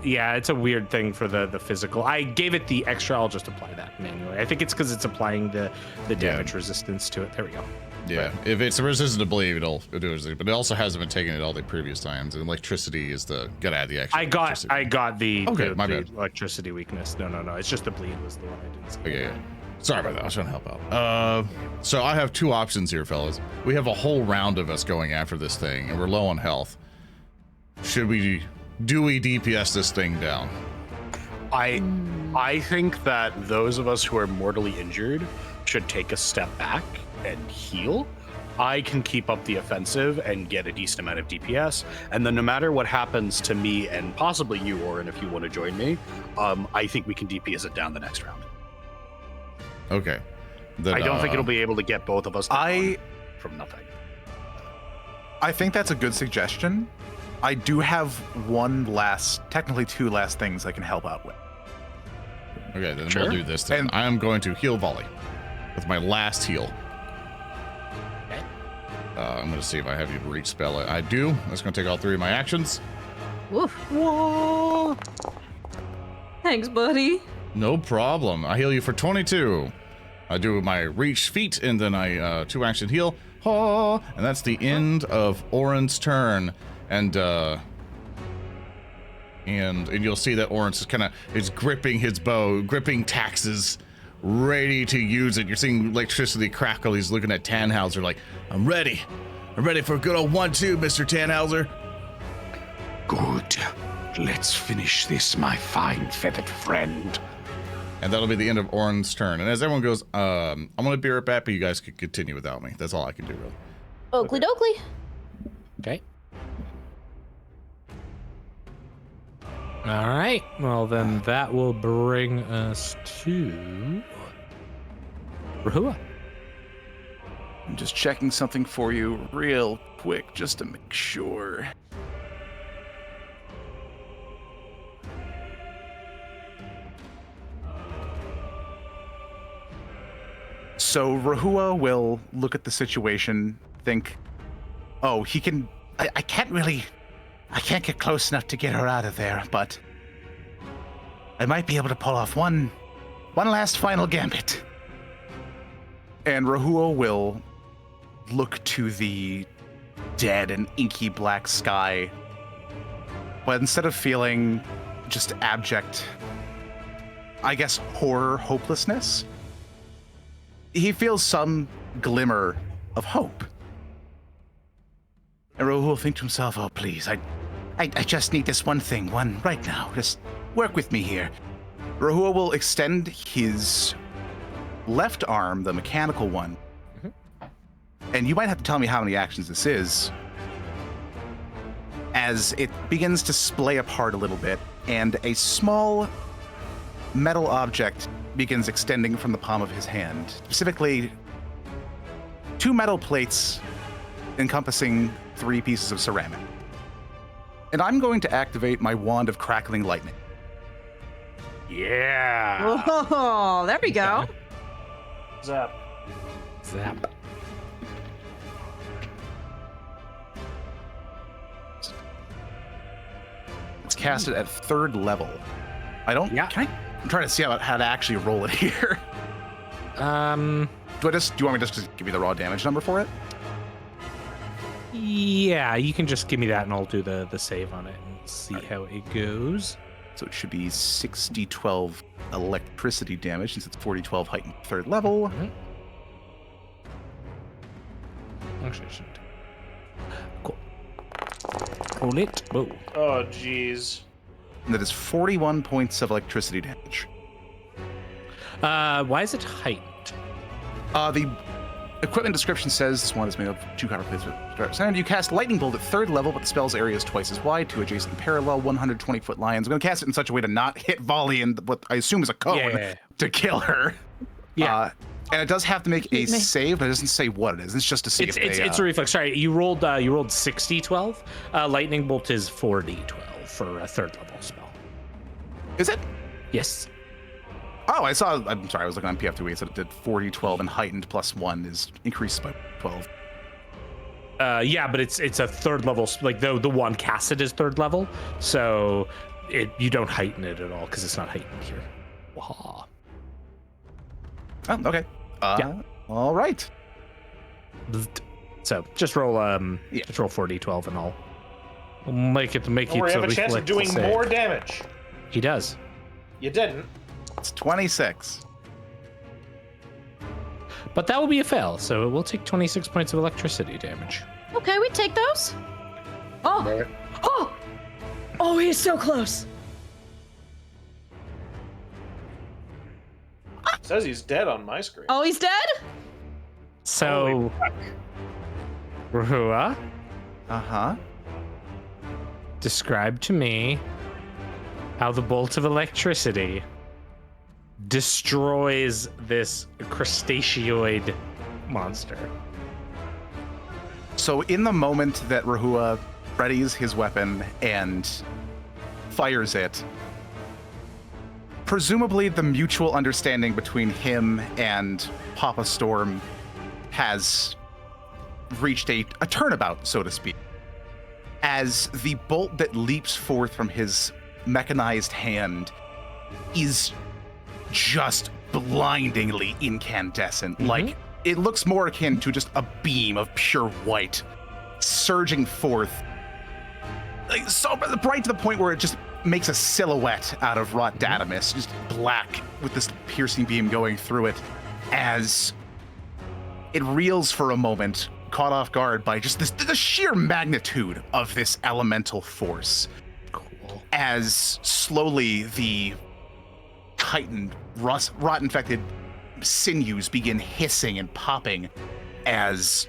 yeah. It's a weird thing for the physical. I gave it the extra. I'll just apply that manually. I think it's because it's applying the damage resistance to it. There we go. Yeah, if it's resistant to bleed, it'll do it. But it also hasn't been taking it all the previous times. And electricity is the gotta add the extra. I got the my the bad. electricity weakness. No. It's just the bleed was the one I didn't see. Okay, yeah. Sorry about that. I was trying to help out. So I have two options here, fellas. We have a whole round of us going after this thing, and we're low on health. Do we DPS this thing down? I think that those of us who are mortally injured should take a step back and heal. I can keep up the offensive and get a decent amount of DPS, and then no matter what happens to me and possibly you, Oran, if you want to join me, I think we can DPS it down the next round. Okay. Then, I don't think it'll be able to get both of us down from nothing. I think that's a good suggestion. I do have technically two last things I can help out with. Okay, then Sure. we'll do this then. And- I am going to heal Valli with my last heal. I'm going to see if I have you reach spell it. I do. That's going to take all three of my actions. Woof. Whoa. Thanks, buddy. No problem. I heal you for 22. I do my reach feat, and then I 2-action heal. Oh, and that's the end of Oran's turn. And you'll see that Oran's is gripping his bow, gripping taxes, ready to use it. You're seeing electricity crackle. He's looking at Tannhauser like, I'm ready for a good old 1-2, Mr. Tannhauser. Good. Let's finish this, my fine feathered friend. And that'll be the end of Oran's turn. And as everyone goes, I'm gonna be right back, but you guys could continue without me. That's all I can do, really. Oakley dokley. Okay. All right. Well, then that will bring us to Rehua. I'm just checking something for you real quick just to make sure. So Rehua will look at the situation, think, oh, I can't get close enough to get her out of there, but I might be able to pull off one last final gambit. And Rehua will look to the dead and inky black sky, but instead of feeling just abject, I guess, horror, hopelessness, he feels some glimmer of hope. And Rehua will think to himself, oh, please, I just need this one thing, one right now. Just work with me here. Rehua will extend his left arm, the mechanical one, and you might have to tell me how many actions this is, as it begins to splay apart a little bit, and a small metal object begins extending from the palm of his hand. Specifically, 2 metal plates encompassing 3 pieces of ceramic. And I'm going to activate my Wand of Crackling Lightning. Yeah. Oh, there we go. Zap. It's casted at 3rd level. I'm trying to see how to actually roll it here. Do you want me just to give you the raw damage number for it? Yeah, you can just give me that and I'll do the save on it and see how it goes. So it should be 6d12 electricity damage since it's 4d12 heightened 3rd level. Actually, I shouldn't. Cool. Roll it. Whoa. Oh, jeez. And that is 41 points of electricity damage. Why is it heightened? The equipment description says this one is made of 2 copper plates with dark sand. You cast Lightning Bolt at 3rd level, but the spell's area is twice as wide, 2 adjacent parallel 120-foot lines. I'm going to cast it in such a way to not hit Valli and what I assume is a cone to kill her. Yeah. And it does have to make a save, but it doesn't say what it is. It's just to see it's a reflex. Sorry, you rolled 6d12. Lightning Bolt is 4d12 for a 3rd level spell. Is it? Yes. Oh, I'm sorry, I was looking on PF2E, so it did 40, 12, and heightened +1 is increased by 12. Yeah, but it's a third level, like the one casted is third level, so you don't heighten it at all because it's not heightened here. Wow. Oh, okay. Yeah. All right. So just roll just roll 4d12 and all. We'll make it We have a chance of doing save. more damage. He does. You didn't. It's 26. But that will be a fail, so it will take 26 points of electricity damage. Okay, we take those. Oh, oh, he's so close. It says he's dead on my screen. Oh, he's dead. So, Rehua, Uh-huh. describe to me how the bolt of electricity destroys this crustaceoid monster. So in the moment that Rehua readies his weapon and fires it, presumably the mutual understanding between him and Papa Storm has reached a turnabout, so to speak. As the bolt that leaps forth from his mechanized hand is just blindingly incandescent. Like, it looks more akin to just a beam of pure white surging forth. Like, so bright to the point where it just makes a silhouette out of Rotgrind, just black with this piercing beam going through it as it reels for a moment, caught off guard by just the sheer magnitude of this elemental force. Cool. As slowly the heightened, rot-infected sinews begin hissing and popping as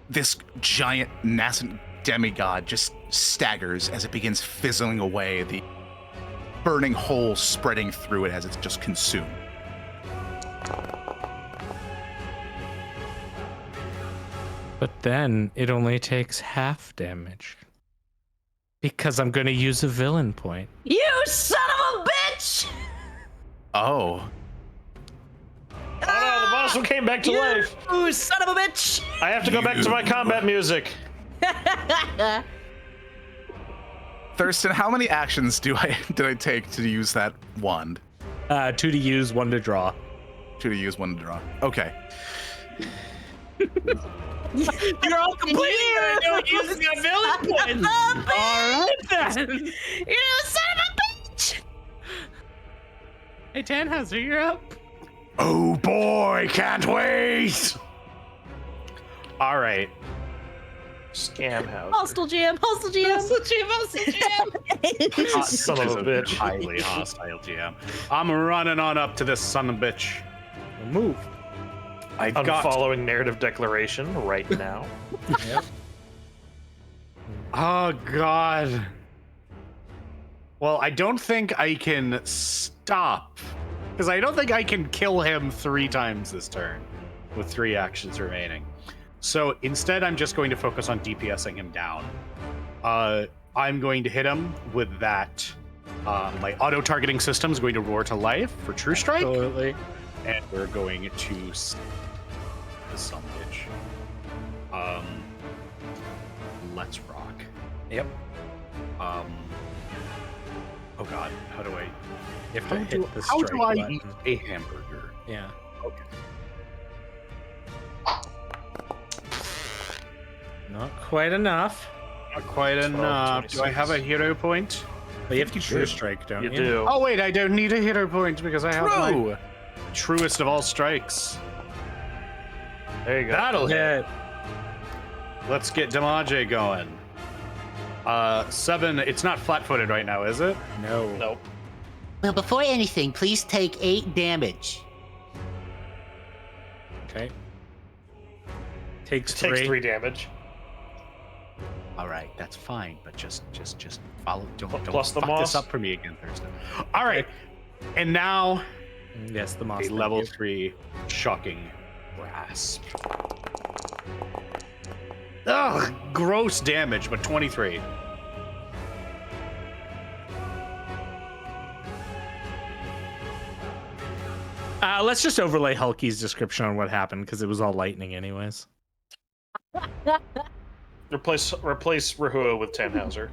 this giant, nascent demigod just staggers as it begins fizzling away, the burning hole spreading through it as it's just consumed. But then it only takes half damage. Because I'm going to use a villain point. You son of a bitch! Oh. Oh no, the monster came back to life. You son of a bitch! I have to go back to my combat music. Thurston, how many actions did I take to use that wand? 2 to use, 1 to draw. 2 to use, 1 to draw. Okay. You're all complaining that I don't use my villain points. All right then. You son of a bitch! Hey Tannhauser, you're up. Oh boy, can't wait! All right. Scam house. Hostile GM, hostile GM. Hostile GM. Son of a bitch. Highly hostile GM. I'm running on up to this son of a bitch. Move. I I'm got. following narrative declaration right now. Yep. Oh God. Well, I don't think I can stop, because I don't think I can kill him 3 times this turn, with 3 actions remaining. So instead, I'm just going to focus on DPSing him down. I'm going to hit him with that. My auto-targeting system is going to roar to life for True Strike. Absolutely. And we're going to this some bitch. Let's rock. Yep. Oh God, how do I? You have to hit the How strike do I button. eat a hamburger? Yeah. Okay. Not quite enough. Not quite enough. Do I have a hero point? But you have to True Strike, don't you? You do. Oh wait, I don't need a hero point because I have True. my truest of all strikes. There you go. That'll hit. Yeah. Let's get Damage going. 7. It's not flat-footed right now, is it? No. Nope. Well, before anything, please take 8 damage. Okay. Takes Takes 3. 3 damage. All right, that's fine, but just follow. Don't Plus the fuck moss. this up for me again, Thursday. All right, and now Yes, the moss. a thank level you. 3 shocking grasp. Ugh, gross damage, but 23. Let's just overlay Hulky's description on what happened because it was all lightning, anyways. Replace Rehua with Tannhauser.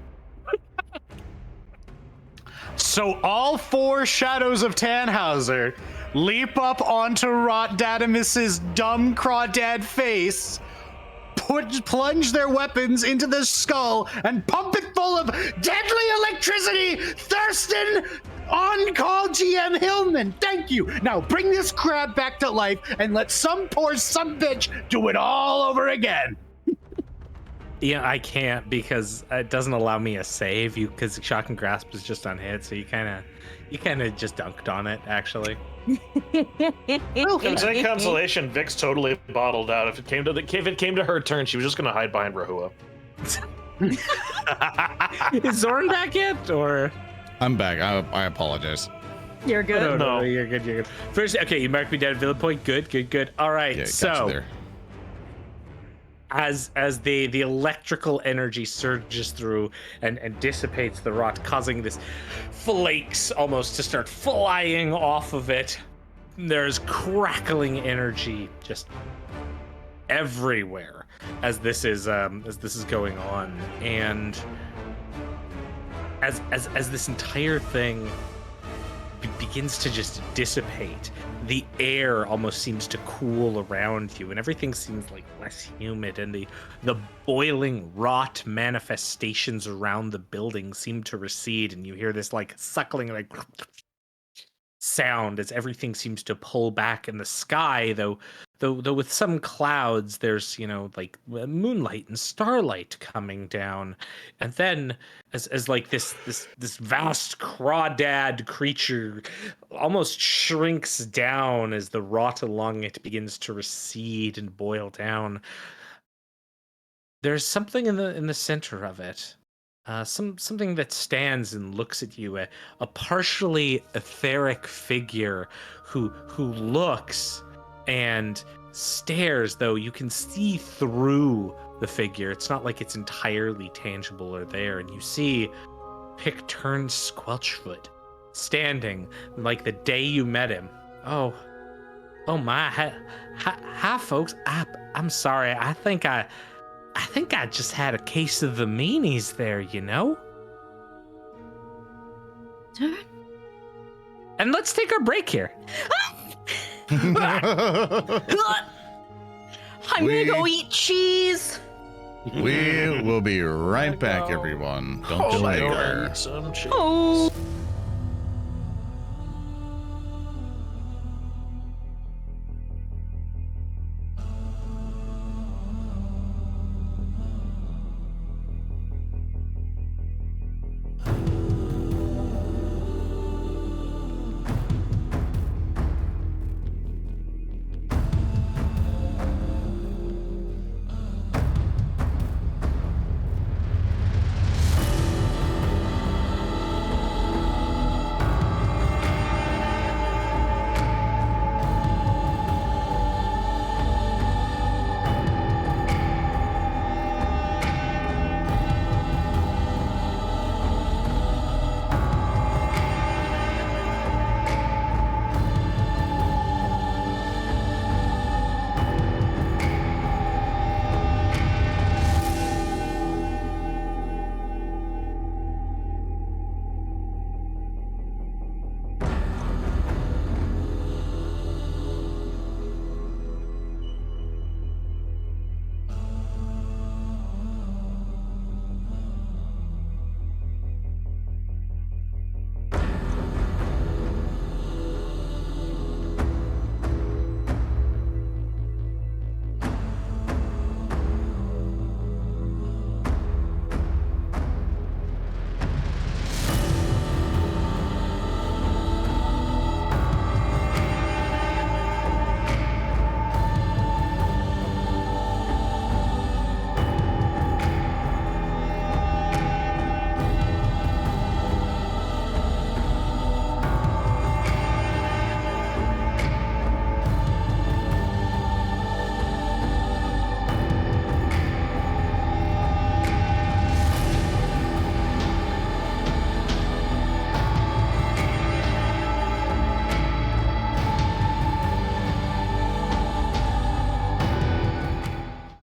So all 4 shadows of Tannhauser leap up onto Rotgrind dumb crawdad face, plunge their weapons into the skull, and pump it full of deadly electricity. Thurston, on-call GM Hillman, thank you. Now bring this crab back to life and let some poor bitch do it all over again. Yeah, I can't because it doesn't allow me a save. Because Shock and Grasp is just on hit, so you kind of just dunked on it, actually. Well, if it's any consolation, Vic's totally bottled out. If it came to her turn, she was just gonna hide behind Rehua. Is Zoran back yet, or? I'm back. I apologize. You're good. No, you're good. You're good. First, okay, you marked me dead at villain point. Good. All right, Yeah, so. got you there. As the electrical energy surges through and dissipates the rot, causing this flakes almost to start flying off of it. There's crackling energy just everywhere as this is going on, and as this entire thing begins to just dissipate, the air almost seems to cool around you, and everything seems like less humid, and the boiling rot manifestations around the building seem to recede, and you hear this like suckling like sound as everything seems to pull back in the sky, though with some clouds there's like moonlight and starlight coming down, and then as like this vast crawdad creature almost shrinks down as the rot along it begins to recede and boil down. There's something in the center of it. Something that stands and looks at you, a partially etheric figure who looks and stares, though you can see through the figure. It's not like it's entirely tangible or there, and you see Pick-Turn Squelchfoot standing like the day you met him. Oh my, hi folks. I'm sorry. I think I just had a case of the meanies there, And let's take our break here. I'm gonna go eat cheese. We will be right back, everyone. Don't go anywhere. Some cheese. Oh.